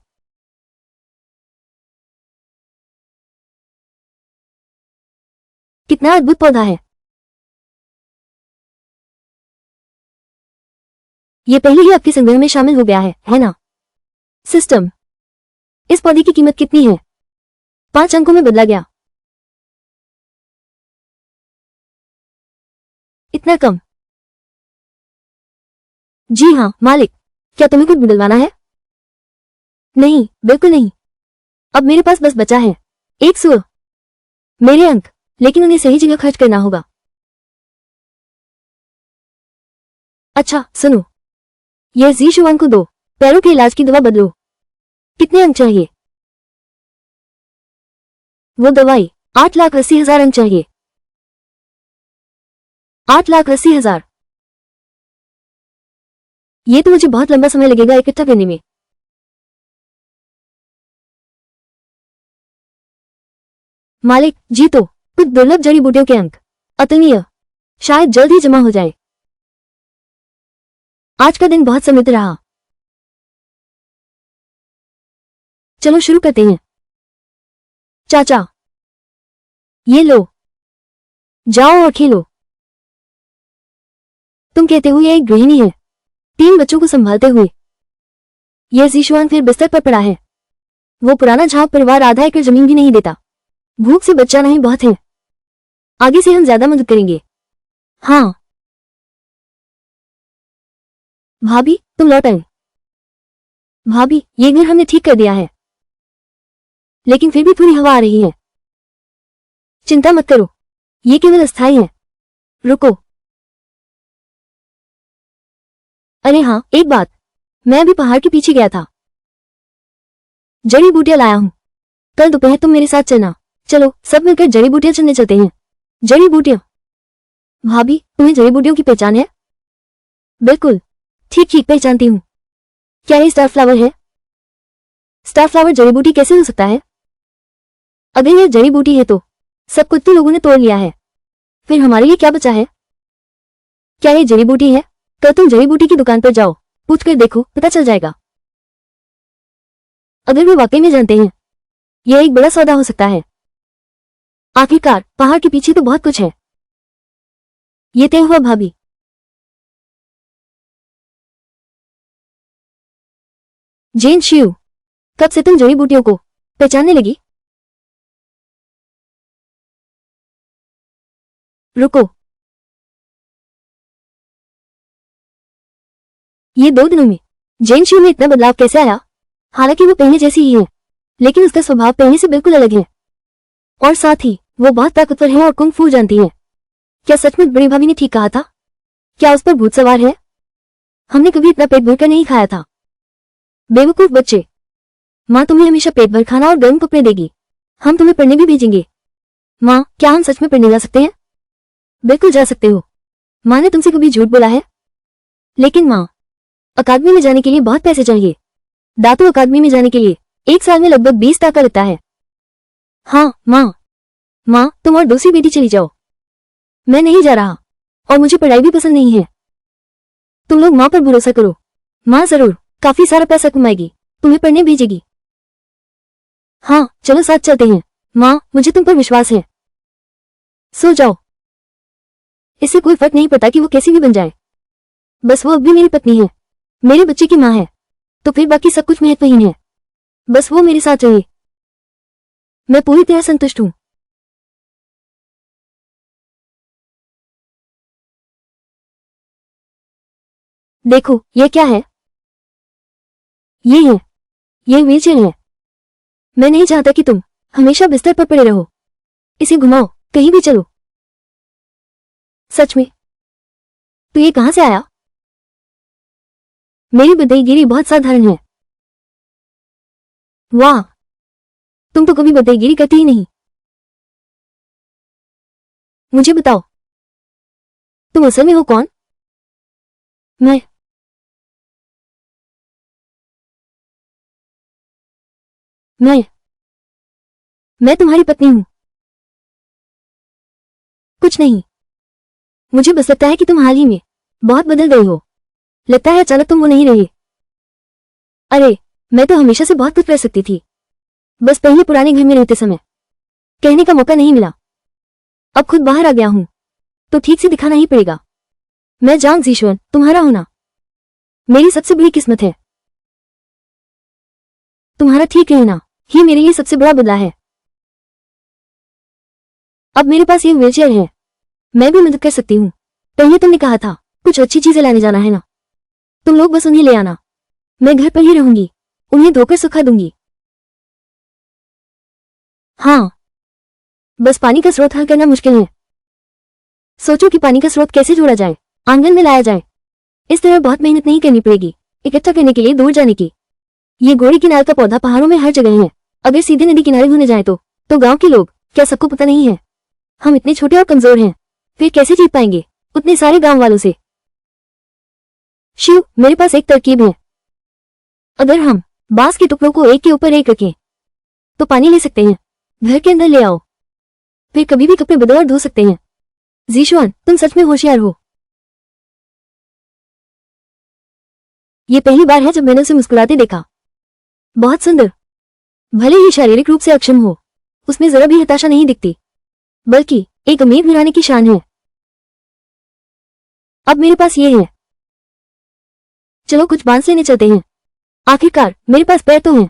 कितना अद्भुत पौधा है। ये पहले ही आपके संग्रह में शामिल हो गया है ना? सिस्टम, इस पौधे की कीमत कितनी है? 5 अंकों में बदला गया। इतना कम? जी हाँ मालिक, क्या तुम्हें कुछ बदलवाना है? नहीं, बिल्कुल नहीं। अब मेरे पास बस बचा है एक सुअर। मेरे अंक, लेकिन उन्हें सही जगह खर्च करना होगा। अच्छा सुनो, यह जीशुआन को दो, पैरों के इलाज की दवा बदलो। कितने अंक चाहिए? वो दवाई 8,80,000 अंक चाहिए। 8,80,000? ये तो मुझे बहुत लंबा समय लगेगा इकट्ठा करने में। मालिक जी, तो कुछ दुर्लभ जड़ी बूटियों के अंक, अतुलनीय, शायद जल्द ही जमा हो जाए। आज का दिन बहुत समृद्ध रहा। चलो शुरू करते हैं। चाचा, ये लो, जाओ और खेलो। तुम कहते हो यह एक गृहिणी है, 3 बच्चों को संभालते हुए। यह जीशुआन फिर बिस्तर पर पड़ा है। वो पुराना झांप परिवार आधा एकड़ जमीन भी नहीं देता। भूख से बचाना ही बहुत है। आगे से हम ज्यादा मदद करेंगे। हाँ भाभी, तुम लौट आए। भाभी, ये घर हमने ठीक कर दिया है, लेकिन फिर भी थोड़ी हवा आ रही है। चिंता मत करो, ये केवल अस्थायी है। रुको, अरे हाँ, एक बात, मैं अभी पहाड़ के पीछे गया था, जड़ी बूटियां लाया हूँ। कल दोपहर तुम मेरे साथ चलना। चलो सब मिलकर जड़ी बूटियां चुनने चलते हैं। जड़ी बूटियां? भाभी, तुम्हें जड़ी बूटियों की पहचान है? बिल्कुल, ठीक ठीक पहचानती हूँ। क्या ये स्टार फ्लावर है? स्टार फ्लावर जड़ी बूटी कैसे हो सकता है? अगर यह जड़ी बूटी है तो सब कुछ तो लोगों ने तोड़ लिया है, फिर हमारे लिए क्या बचा है? क्या ये जड़ी बूटी है? कल तुम जड़ी बूटी की दुकान पर जाओ, पूछ कर देखो, पता चल जाएगा। अगर वे वाकई में जानते हैं, यह एक बड़ा सौदा हो सकता है। आखिरकार पहाड़ के पीछे तो बहुत कुछ है। ये तय हुआ भाभी। जेन शिव, कब से तुम जड़ी बूटियों को पहचानने लगी? रुको, ये 2 दिनों में जेन शिव में इतना बदलाव कैसे आया? हालांकि वो पहले जैसी ही है, लेकिन उसका स्वभाव पहले से बिल्कुल अलग है। और साथ ही वो बहुत ताकतवर है और कुंग फू जानती है। क्या सच में बड़ी भाभी ने ठीक कहा था? क्या उस पर भूत सवार है? हमने कभी इतना पेट भरकर नहीं खाया था। बेवकूफ बच्चे, माँ तुम्हें हमेशा पेट भर खाना और गर्म कपड़े देगी। हम तुम्हें पढ़ने भी भेजेंगे। माँ, क्या हम सच में पढ़ने जा सकते हैं? बिल्कुल जा सकते हो। माँ ने तुमसे कभी झूठ बोला है? लेकिन माँ, अकादमी में जाने के लिए बहुत पैसे चाहिए। दातु अकादमी में जाने के लिए 1 साल में लगभग 20 टाका लगता है। हाँ माँ। माँ, तुम और दूसरी बेटी चली जाओ। मैं नहीं जा रहा, और मुझे पढ़ाई भी पसंद नहीं है। तुम लोग माँ पर भरोसा करो। माँ जरूर काफी सारा पैसा कमाएगी, तुम्हें पढ़ने भेजेगी। हाँ, चलो साथ चलते हैं। माँ, मुझे तुम पर विश्वास है। सो जाओ। इससे कोई फर्क नहीं पड़ता कि वो कैसी भी बन जाए, बस वो अब भी मेरी पत्नी है, मेरे बच्चे की माँ है, तो फिर बाकी सब कुछ महत्वहीन है। बस वो मेरे साथ रहे। मैं पूरी तरह संतुष्ट हूँ। देखो, ये क्या है? ये है, ये व्हीलचेयर है। मैं नहीं चाहता कि तुम हमेशा बिस्तर पर पड़े रहो। इसे घुमाओ, कहीं भी चलो। सच में? तो ये कहां से आया? मेरी बधाईगिरी बहुत साधारण है। वाह, तुम तो कभी बधाईगिरी करती ही नहीं। मुझे बताओ, तुम असल में हो कौन? मैं मैं मैं तुम्हारी पत्नी हूं। कुछ नहीं, मुझे बस लगता है कि तुम हाल ही में बहुत बदल गई हो। लगता है अचानक तुम वो नहीं रही। अरे, मैं तो हमेशा से बहुत कुछ कर सकती थी, बस पहले पुराने घर में रहते समय कहने का मौका नहीं मिला। अब खुद बाहर आ गया हूं, तो ठीक से दिखाना ही पड़ेगा। मैं जांग जीश्वन, तुम्हारा होना मेरी सबसे बड़ी किस्मत है। तुम्हारा ठीक रहना ही मेरे लिए सबसे बड़ा बदला है। अब मेरे पास ये व्हीलचेयर है, मैं भी मदद कर सकती हूँ। पहले तुमने कहा था कुछ अच्छी चीजें लाने जाना है ना, तुम लोग बस उन्हें ले आना। मैं घर पर ही रहूंगी, उन्हें धोकर सुखा दूंगी। हाँ, बस पानी का स्रोत हल करना मुश्किल है। सोचो कि पानी का स्रोत कैसे जोड़ा जाए, आंगन में लाया जाए। इस तरह बहुत मेहनत नहीं करनी पड़ेगी इकट्ठा करने के लिए दूर जाने की। ये घोड़ी किनारे का पौधा पहाड़ों में हर जगह है। अगर सीधे नदी किनारे होने जाए तो गांव के लोग, क्या सबको पता नहीं है? हम इतने छोटे और कमजोर हैं, फिर कैसे जीत पाएंगे उतने सारे गांव वालों से? शिव, मेरे पास एक तरकीब है। अगर हम बांस के टुकड़ों को एक के ऊपर एक रखें तो पानी ले सकते हैं। घर के अंदर ले आओ, फिर कभी भी कपड़े बदल और धो सकते हैं। जीशुआन, तुम सच में होशियार हो। ये पहली बार है जब मैंने उसे मुस्कुराते देखा। बहुत सुंदर। भले ही शारीरिक रूप से अक्षम हो, उसमें जरा भी हताशा नहीं दिखती, बल्कि एक अमीर घराने की शान है। अब मेरे पास ये है। चलो कुछ बांस लेने चलते हैं। आखिरकार मेरे पास पैर तो हैं।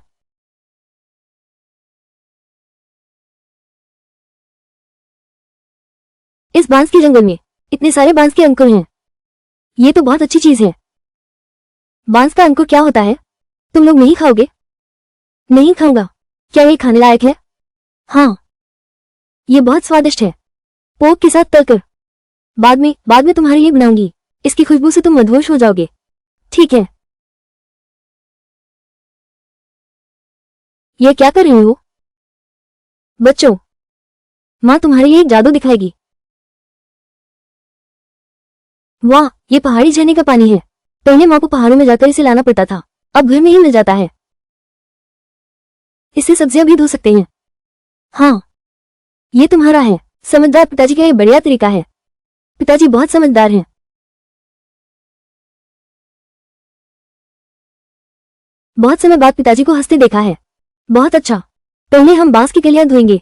इस बांस के जंगल में इतने सारे बांस के अंकुर हैं। ये तो बहुत अच्छी चीज है। बांस का अंकुर क्या होता है? तुम लोग नहीं खाओगे? नहीं खाऊंगा। क्या ये खाने लायक है? हाँ, ये बहुत स्वादिष्ट है। पोक के साथ तलकर। बाद में तुम्हारे लिए बनाऊंगी। इसकी खुशबू से तुम मदहोश हो जाओगे। ठीक है। ये क्या कर रही हो? बच्चों, माँ तुम्हारे लिए एक जादू दिखाएगी। वाह, ये पहाड़ी झरने का पानी है। पहले माँ को पहाड़ों में जाकर इसे लाना पड़ता था, अब घर में ही मिल जाता है। इससे सब्जियां भी धो सकते हैं। हाँ, ये तुम्हारा है। समझदार पिताजी का ये बढ़िया तरीका है। पिताजी बहुत समझदार हैं। बहुत समय बाद पिताजी को हंसते देखा है। बहुत अच्छा। पहले हम बांस की कलियां धोएंगे,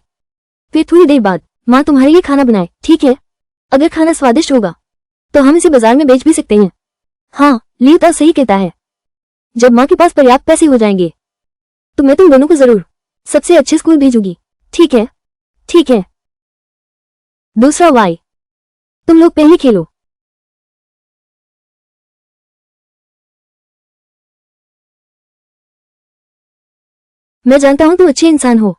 फिर थोड़ी देर बाद माँ तुम्हारे लिए खाना बनाए, ठीक है? अगर खाना स्वादिष्ट होगा तो हम इसे बाजार में बेच भी सकते हैं। हाँ, लियोता सही कहता है। जब माँ के पास पर्याप्त पैसे हो जाएंगे तो मैं तुम दोनों को जरूर सबसे अच्छे स्कूल भेजूंगी। ठीक है? ठीक है। दूसरा वाई, तुम लोग पहले खेलो। मैं जानता हूं तुम अच्छे इंसान हो,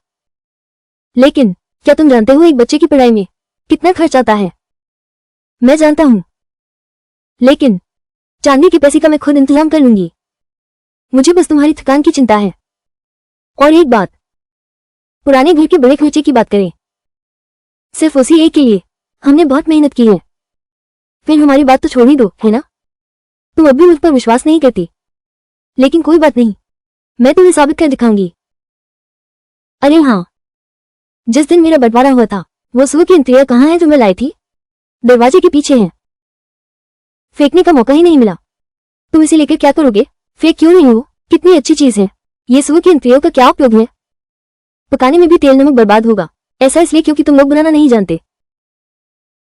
लेकिन क्या तुम जानते हो एक बच्चे की पढ़ाई में कितना खर्च आता है? मैं जानता हूं, लेकिन चांदी के पैसे का मैं खुद इंतजाम कर लूंगी। मुझे बस तुम्हारी थकान की चिंता है। और एक बात, पुराने घर के बड़े खर्चे की बात करें, सिर्फ उसी एक के लिए हमने बहुत मेहनत की है। फिर हमारी बात तो छोड़ ही दो, है ना? तुम अब भी मुझ पर विश्वास नहीं करती, लेकिन कोई बात नहीं, मैं तुम्हें साबित कर दिखाऊंगी। अरे हाँ, जिस दिन मेरा बंटवारा हुआ था वो सूअर की अंतरिया कहाँ है जो मैं लाई थी? दरवाजे के पीछे है। फेंकने का मौका ही नहीं मिला। तुम इसे लेकर क्या करोगे? फेंक क्यों नहीं हो? कितनी अच्छी चीज है। ये सूअर की अंतरियों का क्या उपयोग है? पकाने में भी तेल नमक बर्बाद होगा। ऐसा इसलिए क्योंकि तुम लोग बनाना नहीं जानते।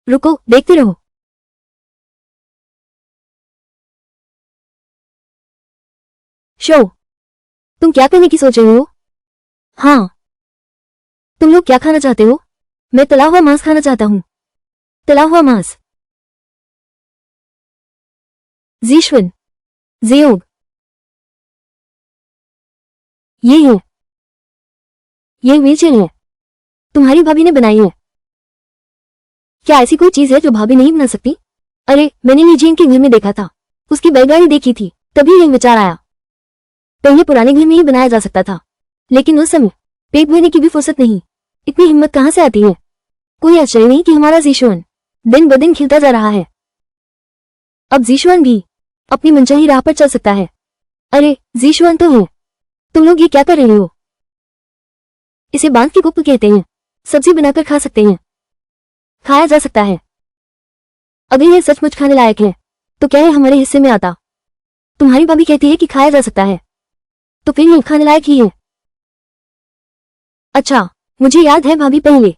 रुको, देखते रहो। शो, तुम क्या करने की सोच रहे हो? हाँ, तुम लोग क्या खाना चाहते हो? मैं तला हुआ मांस खाना चाहता हूँ। तला हुआ मांस। जीशवन, जेयोग, ये है। ये व्हीलचेयर है, तुम्हारी भाभी ने बनाई है। क्या ऐसी कोई चीज है जो भाभी नहीं बना सकती? अरे, मैंने लीजियन के घर में देखा था, उसकी बैलगाड़ी देखी थी, तभी यह विचार आया। पहले पुराने घर में ही बनाया जा सकता था, लेकिन उस समय पेट भरने की भी फुर्सत नहीं। इतनी हिम्मत कहाँ से आती है? कोई आश्चर्य नहीं कि हमारा जीशवन दिन ब दिन खिलता जा रहा है। अब जीशवन भी अपनी मनचाही राह पर चल सकता है। अरे, जीशवन तो है। तुम लोग ये क्या कर रहे हो? इसे बांध के गुप्त कहते हैं। सब्जी बनाकर खा सकते हैं, खाया जा सकता है। अगर यह सचमुच खाने लायक है तो क्या यह हमारे हिस्से में आता? तुम्हारी भाभी कहती है कि खाया जा सकता है, तो फिर यह खाने लायक ही है। अच्छा, मुझे याद है भाभी पहले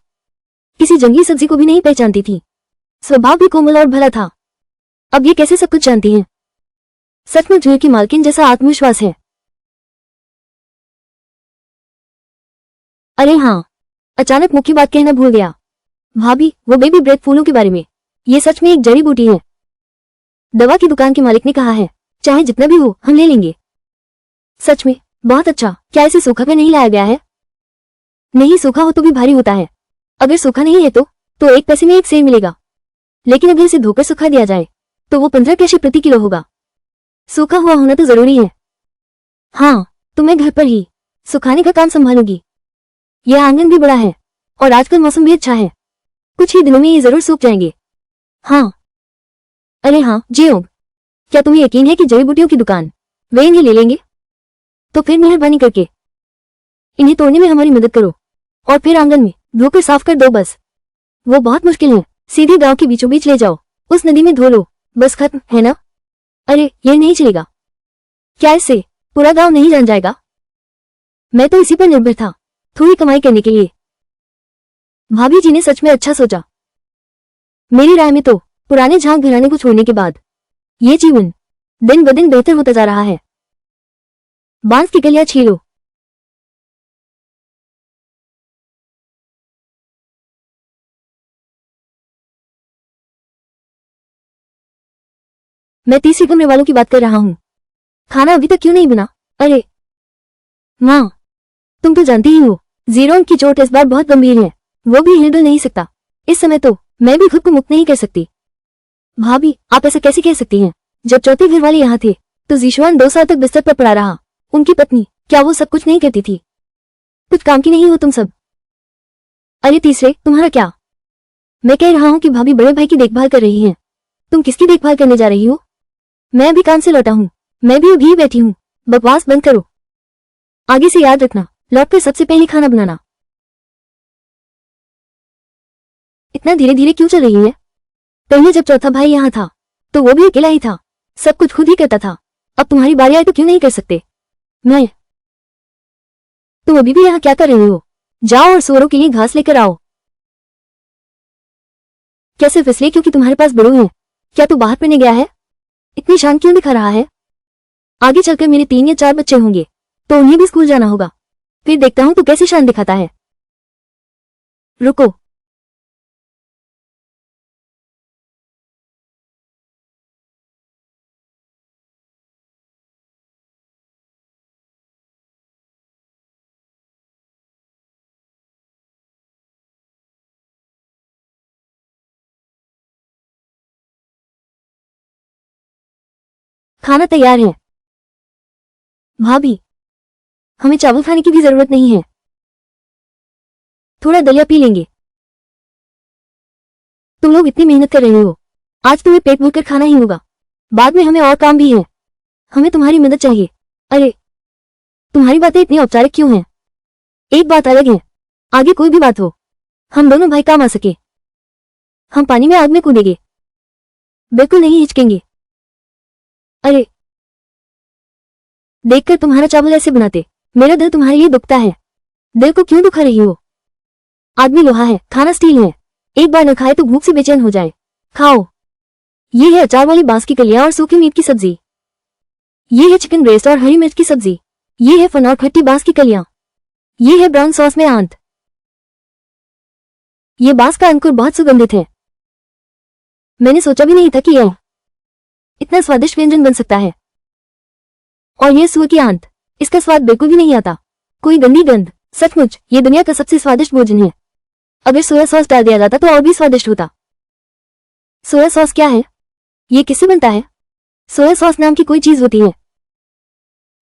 किसी जंगली सब्जी को भी नहीं पहचानती थी। स्वभाव भी कोमल और भला था। अब ये कैसे सब कुछ जानती हैं? सचमुच घर की मालकिन जैसा आत्मविश्वास है। अरे हाँ, अचानक मुख्य बात कहना भूल गया। भाभी, वो बेबी ब्रेथ फूलों के बारे में। ये सच में एक जड़ी बूटी है। दवा की दुकान के मालिक ने कहा है चाहे जितना भी हो हम ले लेंगे। सच में? बहुत अच्छा। क्या इसे सूखा कर नहीं लाया गया है? नहीं, सूखा हो तो भी भारी होता है। अगर सूखा नहीं है तो 1 पैसे में 1 सेर मिलेगा, लेकिन अगर इसे धोकर सुखा दिया जाए तो वो 15 पैसे प्रति किलो होगा। सूखा हुआ होना तो जरूरी है। हाँ, तो मैं घर पर ही सुखाने का काम संभालूंगी। यह आंगन भी बड़ा है और आजकल मौसम भी अच्छा है। कुछ ही दिनों में ये जरूर सूख जाएंगे। हाँ। अरे हाँ, जियोग, क्या तुम्हें यकीन है कि जड़ी बूटियों की दुकान वे इन्हें ले लेंगे? तो फिर मेहरबानी करके इन्हें तोड़ने में हमारी मदद करो और फिर आंगन में धोकर साफ कर दो बस। वो बहुत मुश्किल है। सीधे गांव के बीचों बीच ले जाओ, उस नदी में धो लो, बस खत्म, है ना? अरे, ये नहीं चलेगा। क्या इससे पूरा गांव नहीं जान जाएगा? मैं तो इसी पर निर्भर था, थोड़ी कमाई करने के लिए। भाभी जी ने सच में अच्छा सोचा। मेरी राय में तो पुराने झांग घराने को छोड़ने के बाद ये जीवन दिन ब दिन बेहतर होता जा रहा है। बांस की कलियां छीलो। मैं तीसरे कमरे वालों की बात कर रहा हूँ। खाना अभी तक क्यों नहीं बना? अरे माँ, तुम तो जानती ही हो जीरोन की चोट इस बार बहुत गंभीर है। वो भी हिल डुल नहीं सकता। इस समय तो मैं भी खुद को मुक्त नहीं कर सकती। भाभी, आप ऐसा कैसे कह सकती हैं? जब चौथे घर वाले यहाँ थे तो जीशुआन 2 साल तक बिस्तर पर पड़ा रहा। उनकी पत्नी, क्या वो सब कुछ नहीं करती थी? कुछ काम की नहीं हो तुम सब? अरे तीसरे, तुम्हारा क्या? मैं कह रहा हूं कि भाभी बड़े भाई की देखभाल कर रही हैं। तुम किसकी देखभाल करने जा रही हो? मैं अभी काम से लौटा हूं। मैं भी अभी बैठी हूं। बकवास बंद करो। आगे से याद रखना, लौट कर सबसे पहले खाना बनाना। इतना धीरे धीरे क्यों चल रही है? पहले जब चौथा भाई यहाँ था तो वो भी अकेला ही था, सब कुछ खुद ही करता था। अब तुम्हारी बारी आई तो क्यों नहीं कर सकते? मैं तुम अभी भी यहाँ क्या कर रही हो? जाओ और सूअरों के लिए घास लेकर आओ। क्या सिर्फ इसलिए क्योंकि तुम्हारे पास बड़ू है? क्या तू बाहर पढ़ने गया है? इतनी शान क्यों दिखा रहा है? आगे चलकर मेरे 3 या 4 बच्चे होंगे तो उन्हें भी स्कूल जाना होगा। फिर देखता हूं तू कैसी शान दिखाता है। रुको। खाना तैयार है। भाभी, हमें चावल खाने की भी जरूरत नहीं है। थोड़ा दलिया पी लेंगे। तुम लोग इतनी मेहनत कर रहे हो, आज तुम्हें पेट भरकर खाना ही होगा। बाद में हमें और काम भी है। हमें तुम्हारी मदद चाहिए। अरे, तुम्हारी बातें इतनी औपचारिक क्यों हैं? एक बात अलग है, आगे कोई भी बात हो, हम दोनों भाई काम आ सके। हम पानी में आग में कूदेंगे, बिल्कुल नहीं हिचकेंगे। अरे, देखकर तुम्हारा चावल ऐसे बनाते मेरा दिल तुम्हारे लिए दुखता है। दिल को क्यों दुखा रही हो? आदमी लोहा है, खाना स्टील है। एक बार न खाए तो भूख से बेचैन हो जाए। खाओ। ये है अचार वाली बांस की कलियां और सूखी मीट की सब्जी। ये है चिकन ब्रेस्ट और हरी मिर्च की सब्जी। ये है फन और खट्टी बांस की कलियां। ये है ब्राउन सॉस में आंत। ये बांस का अंकुर बहुत सुगंधित है। मैंने सोचा भी नहीं था कि यह इतना स्वादिष्ट व्यंजन बन सकता है। और यह सुअर की आंत, इसका स्वाद बिल्कुल भी नहीं आता। कोई गंदी गंध। सचमुच ये दुनिया का सबसे स्वादिष्ट भोजन है। अगर सोया सॉस डाल दिया जाता तो और भी स्वादिष्ट होता। सोया सॉस क्या है? ये किससे बनता है? सोया सॉस नाम की कोई चीज होती है,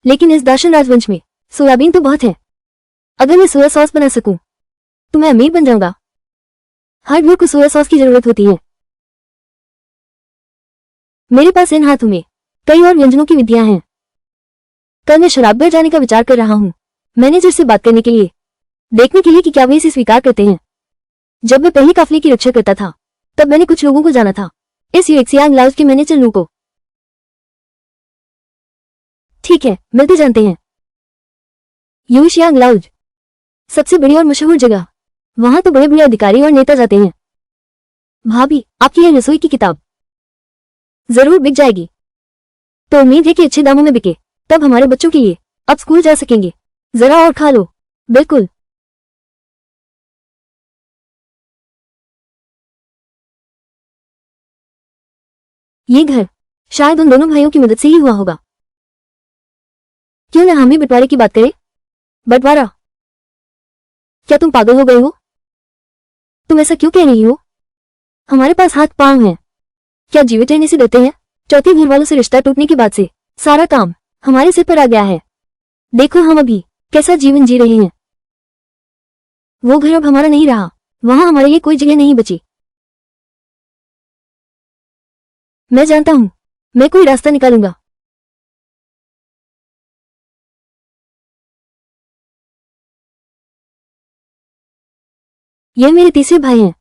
लेकिन इस दार्शन राजवंश में सोयाबीन तो बहुत है। अगर मैं सोया सॉस बना सकूं तो मैं अमीर बन जाऊंगा। हर घर को सोया सॉस की जरूरत होती है। मेरे पास इन हाथों में कई और व्यंजनों की विधियां हैं। कल मैं शराबघर जाने का विचार कर रहा हूं, मैनेजर से बात करने के लिए, देखने के लिए कि क्या वे इसे स्वीकार करते हैं। जब मैं पहले काफिले की रक्षा करता था तब मैंने कुछ लोगों को जाना था, इस यूएक्सियांग लाउज के मैनेजर लू को। ठीक है, मिलते जानते हैं। यूशियांग लाउज सबसे बड़ी और मशहूर जगह, वहां तो बड़े बड़े अधिकारी और नेता जाते हैं। भाभी, आपकी यह रसोई की किताब जरूर बिक जाएगी। तो उम्मीद है कि अच्छे दामों में बिके, तब हमारे बच्चों के लिए अब स्कूल जा सकेंगे। जरा और खा लो। बिल्कुल। ये घर शायद उन दोनों भाइयों की मदद से ही हुआ होगा। क्यों न हम भी बंटवारे की बात करें? बंटवारा? क्या तुम पागल हो गए हो? तुम ऐसा क्यों कह रही हो? हमारे पास हाथ पांव हैं। क्या जीवित रहने से डरते हैं? चौथे घर वालों से रिश्ता टूटने के बाद से सारा काम हमारे सिर पर आ गया है। देखो हम अभी कैसा जीवन जी रहे हैं। वो घर अब हमारा नहीं रहा, वहां हमारे लिए कोई जगह नहीं बची। मैं जानता हूं, मैं कोई रास्ता निकालूंगा। ये मेरे तीसरे भाई हैं।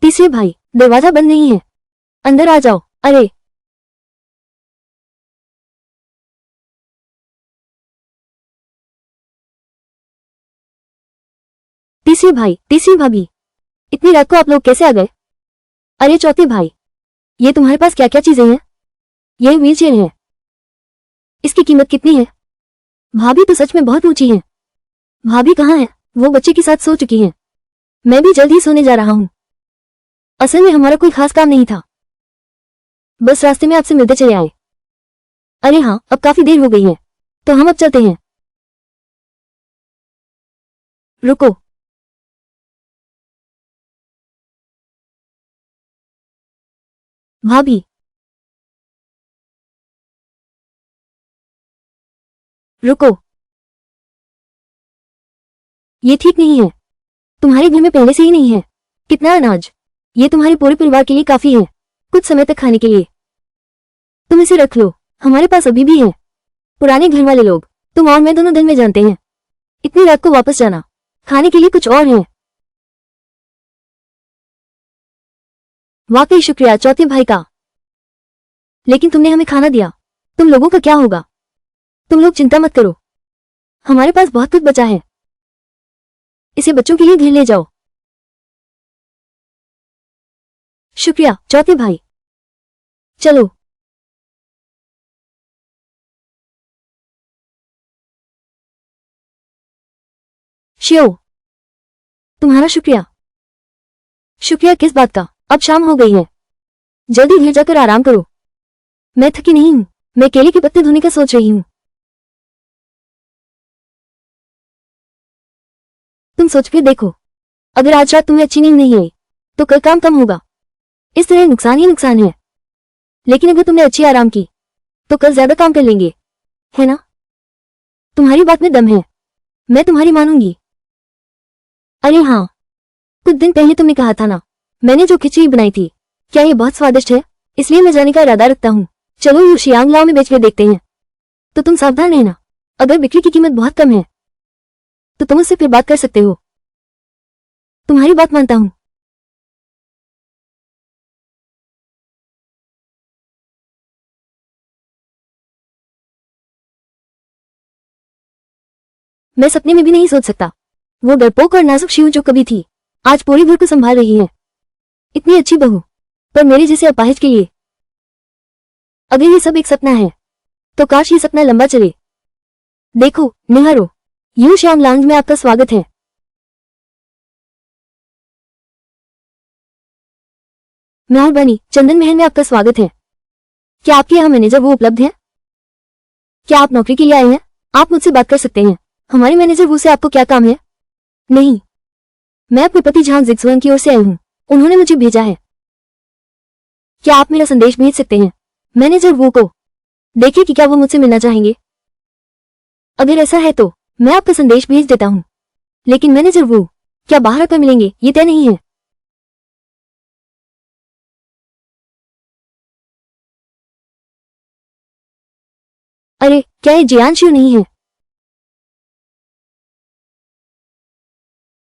तीसरे भाई, दरवाजा बंद नहीं है, अंदर आ जाओ। अरे, तीसरे भाई, तीसरी भाभी, इतनी रात को आप लोग कैसे आ गए? अरे चौथे भाई, ये तुम्हारे पास क्या क्या चीजें हैं? यह व्हीलचेयर है। इसकी कीमत कितनी है? भाभी तो सच में बहुत ऊंची है। भाभी कहाँ है? वो बच्चे के साथ सो चुकी हैं। मैं भी जल्द ही सोने जा रहा हूँ। असल में हमारा कोई खास काम नहीं था, बस रास्ते में आपसे मिलते चले आए। अरे हाँ, अब काफी देर हो गई है, तो हम अब चलते हैं। रुको। भाभी, रुको, ये ठीक नहीं है। तुम्हारे घर में पहले से ही नहीं है। कितना अनाज, ये तुम्हारे पूरे परिवार के लिए काफी है, कुछ समय तक खाने के लिए। तुम इसे रख लो, हमारे पास अभी भी है। पुराने घर वाले लोग तुम और मैं दोनों दिन में जानते हैं। इतनी रात को वापस जाना, खाने के लिए कुछ और है। वाकई शुक्रिया चौथे भाई का, लेकिन तुमने हमें खाना दिया, तुम लोगों का क्या होगा? तुम लोग चिंता मत करो, हमारे पास बहुत कुछ बचा है। इसे बच्चों के लिए घर ले जाओ। शुक्रिया चौथे भाई। चलो। शियो, तुम्हारा शुक्रिया। शुक्रिया किस बात का? अब शाम हो गई है, जल्दी घर जाकर आराम करो। मैं थकी नहीं हूं, मैं केले के पत्ते धोने का सोच रही हूं। तुम सोच के देखो, अगर आज रात तुम्हें अच्छी नींद नहीं आई तो कल काम कम होगा। इस तरह नुकसान ही नुकसान है। लेकिन अगर तुमने अच्छी आराम की तो कल ज्यादा काम कर लेंगे, है ना? तुम्हारी बात में दम है, मैं तुम्हारी मानूंगी। अरे हाँ, कुछ दिन पहले तुमने कहा था ना, मैंने जो खिचड़ी बनाई थी, क्या ये बहुत स्वादिष्ट है? इसलिए मैं जाने का इरादा रखता हूँ। चलो यू शियांग लाओ में बेच कर देखते हैं। तो तुम सावधान रहना, अगर बिक्री की कीमत बहुत कम है तो तुम उससे फिर बात कर सकते हो। तुम्हारी बात मानता हूँ। मैं सपने में भी नहीं सोच सकता, वो डरपोक और नाजुक शिव जो कभी थी, आज पूरी घर को संभाल रही है। इतनी अच्छी बहू, पर मेरे जैसे अपाहिज के लिए। अगर ये सब एक सपना है तो काश ये सपना लंबा चले। देखो निहारो, यू श्याम लाउंज में आपका स्वागत है। मेहरबानी, चंदन महल में आपका स्वागत है। क्या आपके यहाँ मैनेजर वो उपलब्ध है? क्या आप नौकरी के लिए आए हैं? आप मुझसे बात कर सकते हैं। हमारे मैनेजर वो से आपको क्या काम है? नहीं, मैं अपने पति झांग जिक्सुआन की ओर से आई हूँ, उन्होंने मुझे भेजा है। क्या आप मेरा संदेश भेज सकते हैं मैनेजर वो को? देखिए कि क्या वो मुझसे मिलना चाहेंगे। अगर ऐसा है तो मैं आपका संदेश भेज देता हूँ, लेकिन मैनेजर वो क्या बाहर आकर मिलेंगे ये तय नहीं है। अरे क्या ये जियांशु नहीं है?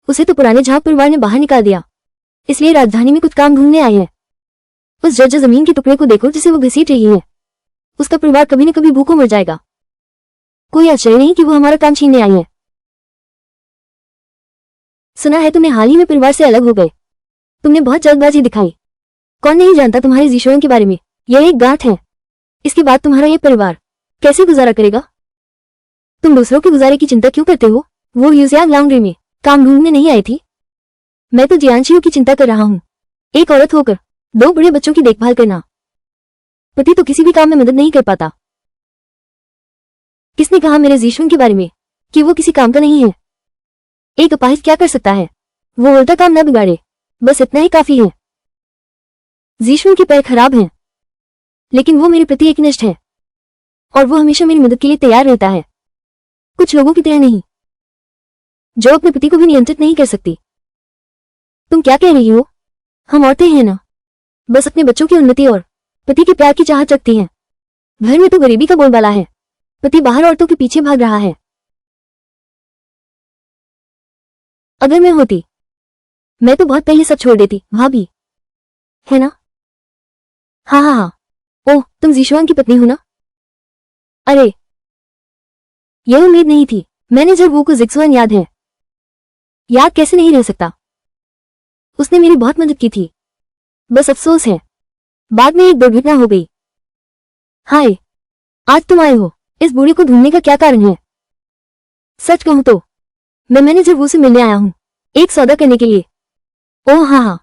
उसे तो पुराने झांग परिवार ने बाहर निकाल दिया, इसलिए राजधानी में कुछ काम ढूंढने आए हैं। उस जर्जर जमीन के टुकड़े को देखो जिसे वो घसीट रही है। उसका परिवार कभी न कभी भूखों मर जाएगा। कोई आश्चर्य नहीं कि वो हमारा काम छीनने आई है। सुना है तुमने हाल ही में परिवार से अलग हो गए। तुमने बहुत जल्दबाजी दिखाई। कौन नहीं जानता तुम्हारे जीशों के बारे में। यह एक गांठ है। इसके बाद तुम्हारा ये परिवार कैसे गुजारा करेगा? तुम दूसरों के गुजारे की चिंता क्यों करते हो? वो यूजियांग लाउंड्री में काम ढूंढने नहीं आई थी। मैं तो जियांशियो की चिंता कर रहा हूँ। एक औरत होकर 2 बड़े बच्चों की देखभाल करना। पति तो किसी भी काम में मदद नहीं कर पाता। किसने कहा मेरे जीशुन के बारे में कि वो किसी काम का नहीं है? एक अपाहिज क्या कर सकता है? वो उल्टा काम न बिगाड़े, बस इतना ही काफी है। जीशुन के पैर खराब हैं, लेकिन वो मेरे प्रति एकनिष्ठ है और वो हमेशा मेरी मदद के लिए तैयार रहता है। कुछ लोगों की तरह नहीं, जो अपने पति को भी नियंत्रित नहीं कर सकती। तुम क्या कह रही हो? हम औरतें हैं ना, बस अपने बच्चों की उन्नति और पति के प्यार की चाहत रखती हैं। घर में तो गरीबी का बोलबाला है, पति बाहर औरतों के पीछे भाग रहा है। अगर मैं होती, मैं तो बहुत पहले सब छोड़ देती भाभी, है ना? हाँ हाँ हाँ। ओह, तुम जीशुआन की पत्नी हो ना? अरे, यह उम्मीद नहीं थी। मैनेजर वो को जिक्सुआन याद है। याद कैसे नहीं रह सकता? उसने मेरी बहुत मदद की थी। बस अफसोस है, बाद में एक दुर्घटना हो गई। हाय, आज तुम आए हो। इस बूढ़ी को ढूंढने का क्या कारण है? सच कहूं तो मैं मैनेजर वो से मिलने आया हूं, एक सौदा करने के लिए। ओह हाँ हाँ।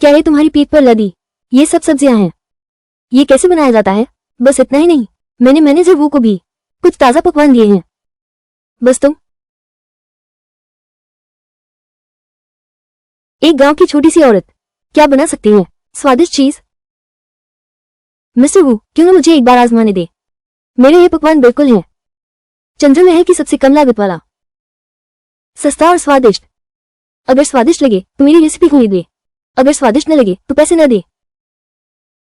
क्या ये तुम्हारी पीठ पर लदी ये सब सब्जियां हैं? ये कैसे बनाया जाता है? बस इतना ही नहीं, मैंने मैनेजर वो को भी कुछ ताजा पकवान दिए हैं। बस तुम एक गांव की छोटी सी औरत क्या बना सकती है स्वादिष्ट चीज? मिस्टर वू, क्यों ना मुझे एक बार आजमाने दे। मेरे ये पकवान बिल्कुल हैं चंद्रमहल की सबसे कम लागत वाला, सस्ता और स्वादिष्ट। अगर स्वादिष्ट लगे तो मेरी रेसिपी खरीद ले, अगर स्वादिष्ट न लगे तो पैसे न दे।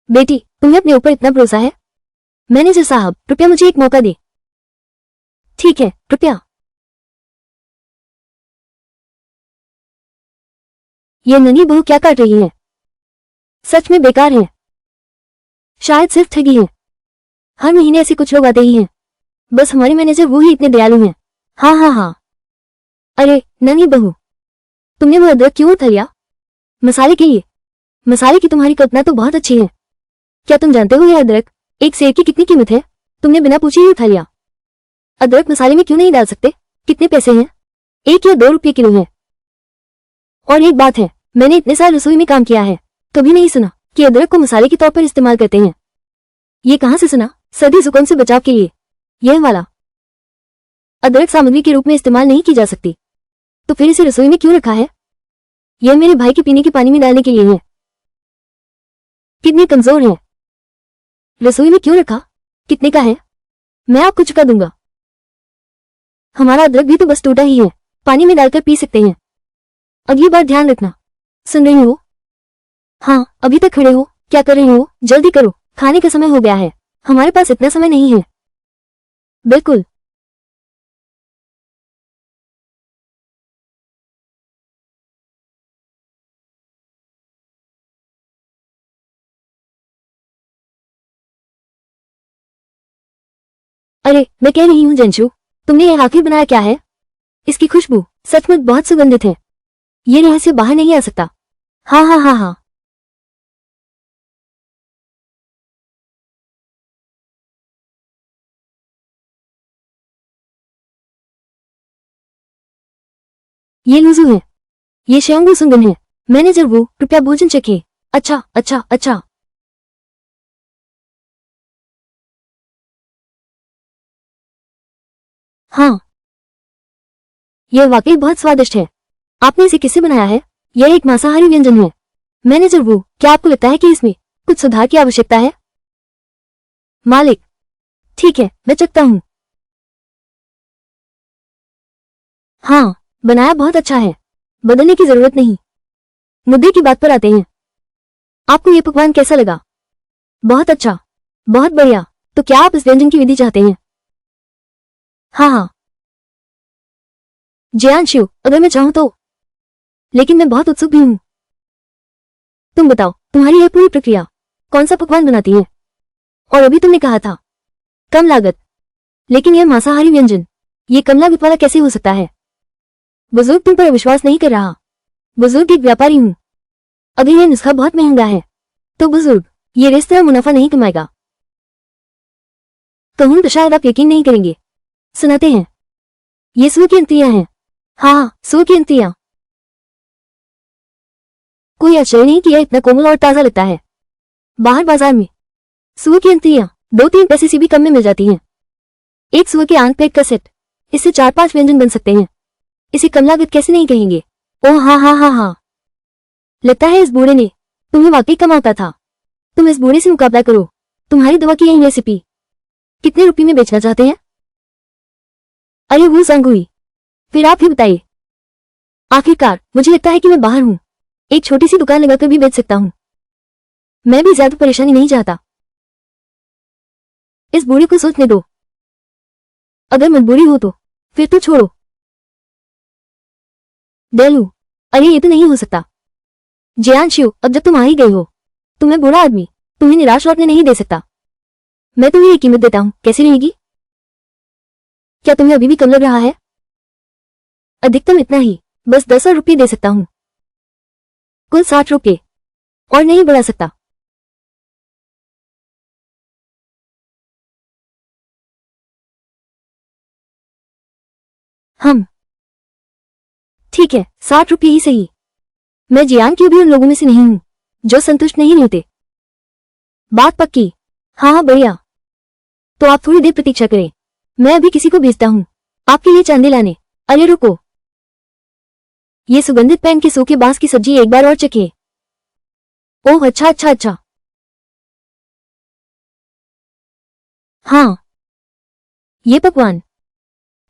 बेटी, तुम्हें अपने ऊपर इतना भरोसा है? मैनेजर साहब, कृपया मुझे एक मौका दे। ठीक है, कृपया। ये नन्ही बहू क्या कर रही है? सच में बेकार है। शायद सिर्फ ठगी है। हर महीने ऐसे कुछ लोग आते ही हैं। बस हमारे मैनेजर वो ही इतने दयालु हैं। हाँ हाँ हाँ। अरे नन्ही बहू, तुमने वो अदरक क्यों उठा लिया? मसाले के लिए। मसाले की तुम्हारी कल्पना तो बहुत अच्छी है। क्या तुम जानते हो यह अदरक एक सेब की कितनी कीमत है? तुमने बिना पूछे ही उठा लिया। अदरक मसाले में क्यों नहीं डाल सकते? कितने पैसे हैं? 1 या 2 रुपये किलो है। और एक बात है, मैंने इतने साल रसोई में काम किया है, कभी नहीं सुना कि अदरक को मसाले के तौर पर इस्तेमाल करते हैं। ये कहाँ से सुना? सर्दी जुकाम से बचाव के लिए। यह वाला अदरक सामग्री के रूप में इस्तेमाल नहीं की जा सकती, तो फिर इसे रसोई में क्यों रखा है? यह मेरे भाई के पीने के पानी में डालने के लिए है। कितने कमजोर हैं। रसोई में क्यों रखा? कितने का है? मैं आपको चुका दूंगा। हमारा अदरक भी तो बस टूटा ही है, पानी में डालकर पी सकते हैं। अगली बार ध्यान रखना। सुन रही हो? हाँ, अभी तक खड़े हो? क्या कर रही हो? जल्दी करो, खाने का समय हो गया है। हमारे पास इतना समय नहीं है। बिल्कुल। अरे मैं कह रही हूँ जंशु, तुमने यह आखिर बनाया क्या है? इसकी खुशबू सचमुच बहुत सुगंधित है। ये रहस्य बाहर नहीं आ सकता। हाँ हाँ हाँ हाँ। ये लुजू है। ये श्यांगू सुंगन है। मैनेजर वो, कृपया भोजन चखे। अच्छा अच्छा अच्छा। हाँ, यह वाकई बहुत स्वादिष्ट है। आपने इसे किससे बनाया है? यह एक मांसाहारी व्यंजन है। मैनेजर वो, क्या आपको लगता है कि इसमें कुछ सुधार की आवश्यकता है? मालिक, ठीक है, मैं चखता हूँ। हाँ, बनाया बहुत अच्छा है। बदलने की जरूरत नहीं। मुद्दे की बात पर आते हैं। आपको ये पकवान कैसा लगा? बहुत अच्छा। बहुत बढ़िया। तो क्या आप इस व्यंजन की विधि चाहते हैं? हाँ हाँ। जियांशु, अगर मैं चाहूँ तो। लेकिन मैं बहुत उत्सुक भी हूँ। तुम बताओ, तुम्हारी यह पूरी प्रक्रिया कौन सा पकवान बनाती है? और अभी तुमने कहा था कम लागत, लेकिन यह मांसाहारी व्यंजन, ये कम लागत वाला कैसे हो सकता है? बुजुर्ग तुम पर विश्वास नहीं कर रहा। बुजुर्ग एक व्यापारी हूँ। अगर यह नुस्खा बहुत महंगा है तो बुजुर्ग, ये रेस्तरां मुनाफा नहीं कमाएगा। कहूँ तो शायद आप यकीन नहीं करेंगे। सुनाते हैं, ये सूअर की अंतियां हैं। हाँ, सूअर की अंतियां। कोई आश्चर्य नहीं कि यह इतना कोमल और ताजा लगता है। बाहर बाजार में सूअर की अंतियां 2-3 पैसे से भी कम में मिल जाती हैं। एक सूअर के आंत पेट का सेट, इससे 4-5 व्यंजन बन सकते हैं। इसे कम लागत कैसे नहीं कहेंगे? ओह हाँ हाँ हाँ हाँ। लगता है इस बूढ़े ने तुम्हें वाकई कमाता था। तुम इस बूढ़े से मुकाबला करो। तुम्हारी दवा की यही रेसिपी कितने रुपए में बेचना चाहते हैं? अरे वो संगुई, फिर आप ही बताइए। आखिरकार मुझे लगता है कि मैं बाहर हूँ, एक छोटी सी दुकान लगाकर भी बेच सकता हूँ। मैं भी ज्यादा परेशानी नहीं चाहता। इस बूढ़े को सोचने दो। अगर मजबूरी हो तो फिर तो छोड़ो। डेलू, अरे ये तो नहीं हो सकता। जियांशु, अब जब तुम आ ही गए हो तो मैं बूढ़ा आदमी तुम्हें निराश लौटने नहीं दे सकता। मैं तुम्हें ये कीमत देता हूँ, कैसी रहेगी? क्या तुम्हें अभी भी कम लग रहा है? अधिकतम इतना ही, बस 10 रुपये दे सकता हूँ। कुल 60 रुपये, और नहीं बढ़ा सकता। हम ठीक है, 60 रुपये ही सही। मैं जियान क्यों भी उन लोगों में से नहीं हूँ जो संतुष्ट नहीं होते। बात पक्की। हाँ हाँ बढ़िया। तो आप थोड़ी देर प्रतीक्षा करें, मैं अभी किसी को भेजता हूँ आपके लिए चांदी लाने। अरे रुको, ये सुगंधित पैन के सूखे बांस की सब्जी एक बार और चखे। ओह अच्छा अच्छा अच्छा। हाँ, ये पकवान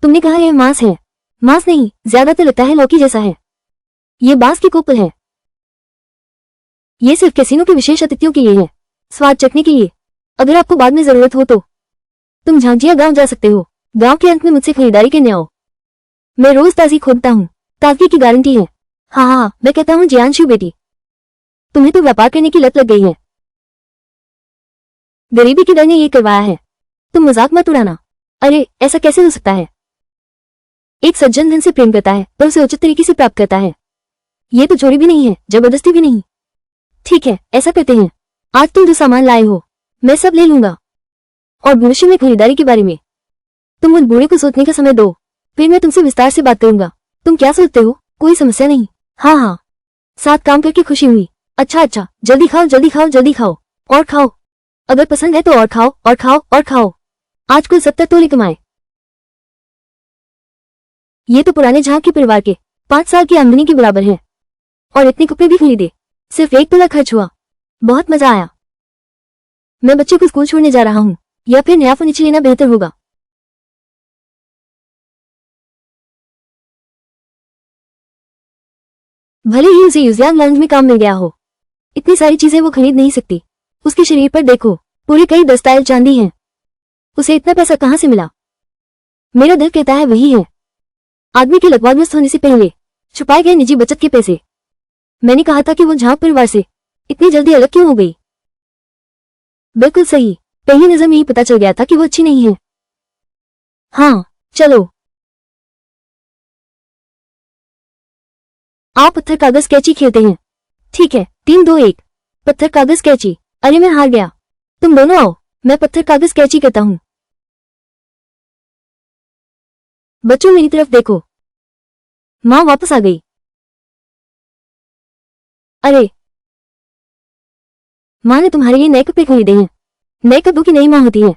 तुमने कहा यह मांस है। मांस नहीं, ज्यादा तो लगता है लौकी जैसा है। ये बांस की कोपल है। ये सिर्फ कैसीनो के विशेष अतिथियों के लिए है, स्वाद चखने के लिए। अगर आपको बाद में जरूरत हो तो तुम झांझिया गांव जा सकते हो। गांव के अंत में मुझसे खरीदारी करने आओ। मैं रोज ताजी खोदता हूँ, ताजगी की गारंटी है। हाँ हाँ, मैं कहता हूँ जियांशु बेटी, तुम्हें तो व्यापार करने की लत लग गई है। गरीबी के डर ने ये करवाया है। तुम मजाक मत उड़ाना। अरे ऐसा कैसे हो सकता है? एक सज्जन धन से प्रेम करता है पर उसे उचित तरीके से प्राप्त करता है। ये तो चोरी भी नहीं है, जबरदस्ती भी नहीं। ठीक है, ऐसा करते हैं। आज तुम जो सामान लाए हो मैं सब ले लूंगा। और भविष्य में खरीदारी के बारे में तुम उस बूढ़े को सोचने का समय दो, फिर मैं तुमसे विस्तार से बात करूंगा। तुम क्या सोचते हो? कोई समस्या नहीं। हाँ हाँ, साथ काम करके खुशी हुई। अच्छा अच्छा, जल्दी खाओ जल्दी खाओ जल्दी खाओ और खाओ। अगर पसंद है तो और खाओ और खाओ और खाओ। आज कुल 70 तोले कमाए। ये तो पुराने जहां के परिवार के 5 साल की आमदनी के बराबर है। और इतने कपड़े भी खरीदे, सिर्फ 1 तोला खर्च हुआ। बहुत मजा आया। मैं बच्चे को स्कूल छोड़ने जा रहा हूँ, या फिर नया फर्नीचर लेना बेहतर होगा। भले ही उसे यूजियांग लाउंज में काम मिल गया हो, इतनी सारी चीजें वो खरीद नहीं सकती। उसके शरीर पर देखो, पूरे कई दस्तावेज चांदी हैं। उसे इतना पैसा कहाँ से मिला? मेरा दिल कहता है वही है, आदमी के लकवाग्रस्त होने से पहले छुपाए गए निजी बचत के पैसे। मैंने कहा था कि वो झांग परिवार से इतनी जल्दी अलग क्यों हो गई? बिल्कुल सही, पहली नजर में ही पता चल गया था कि वो अच्छी नहीं है। हाँ चलो, आप पत्थर कागज कैची खेलते हैं। ठीक है, 3 2 1। पत्थर कागज कैची। अरे मैं हार गया। तुम दोनों आओ, मैं पत्थर कागज कैची करता हूँ। बच्चों मेरी तरफ देखो। माँ वापस आ गई। अरे, माँ ने तुम्हारे लिए नए कपड़े खरीदे हैं। नए कपड़ों की नई माँ होती है।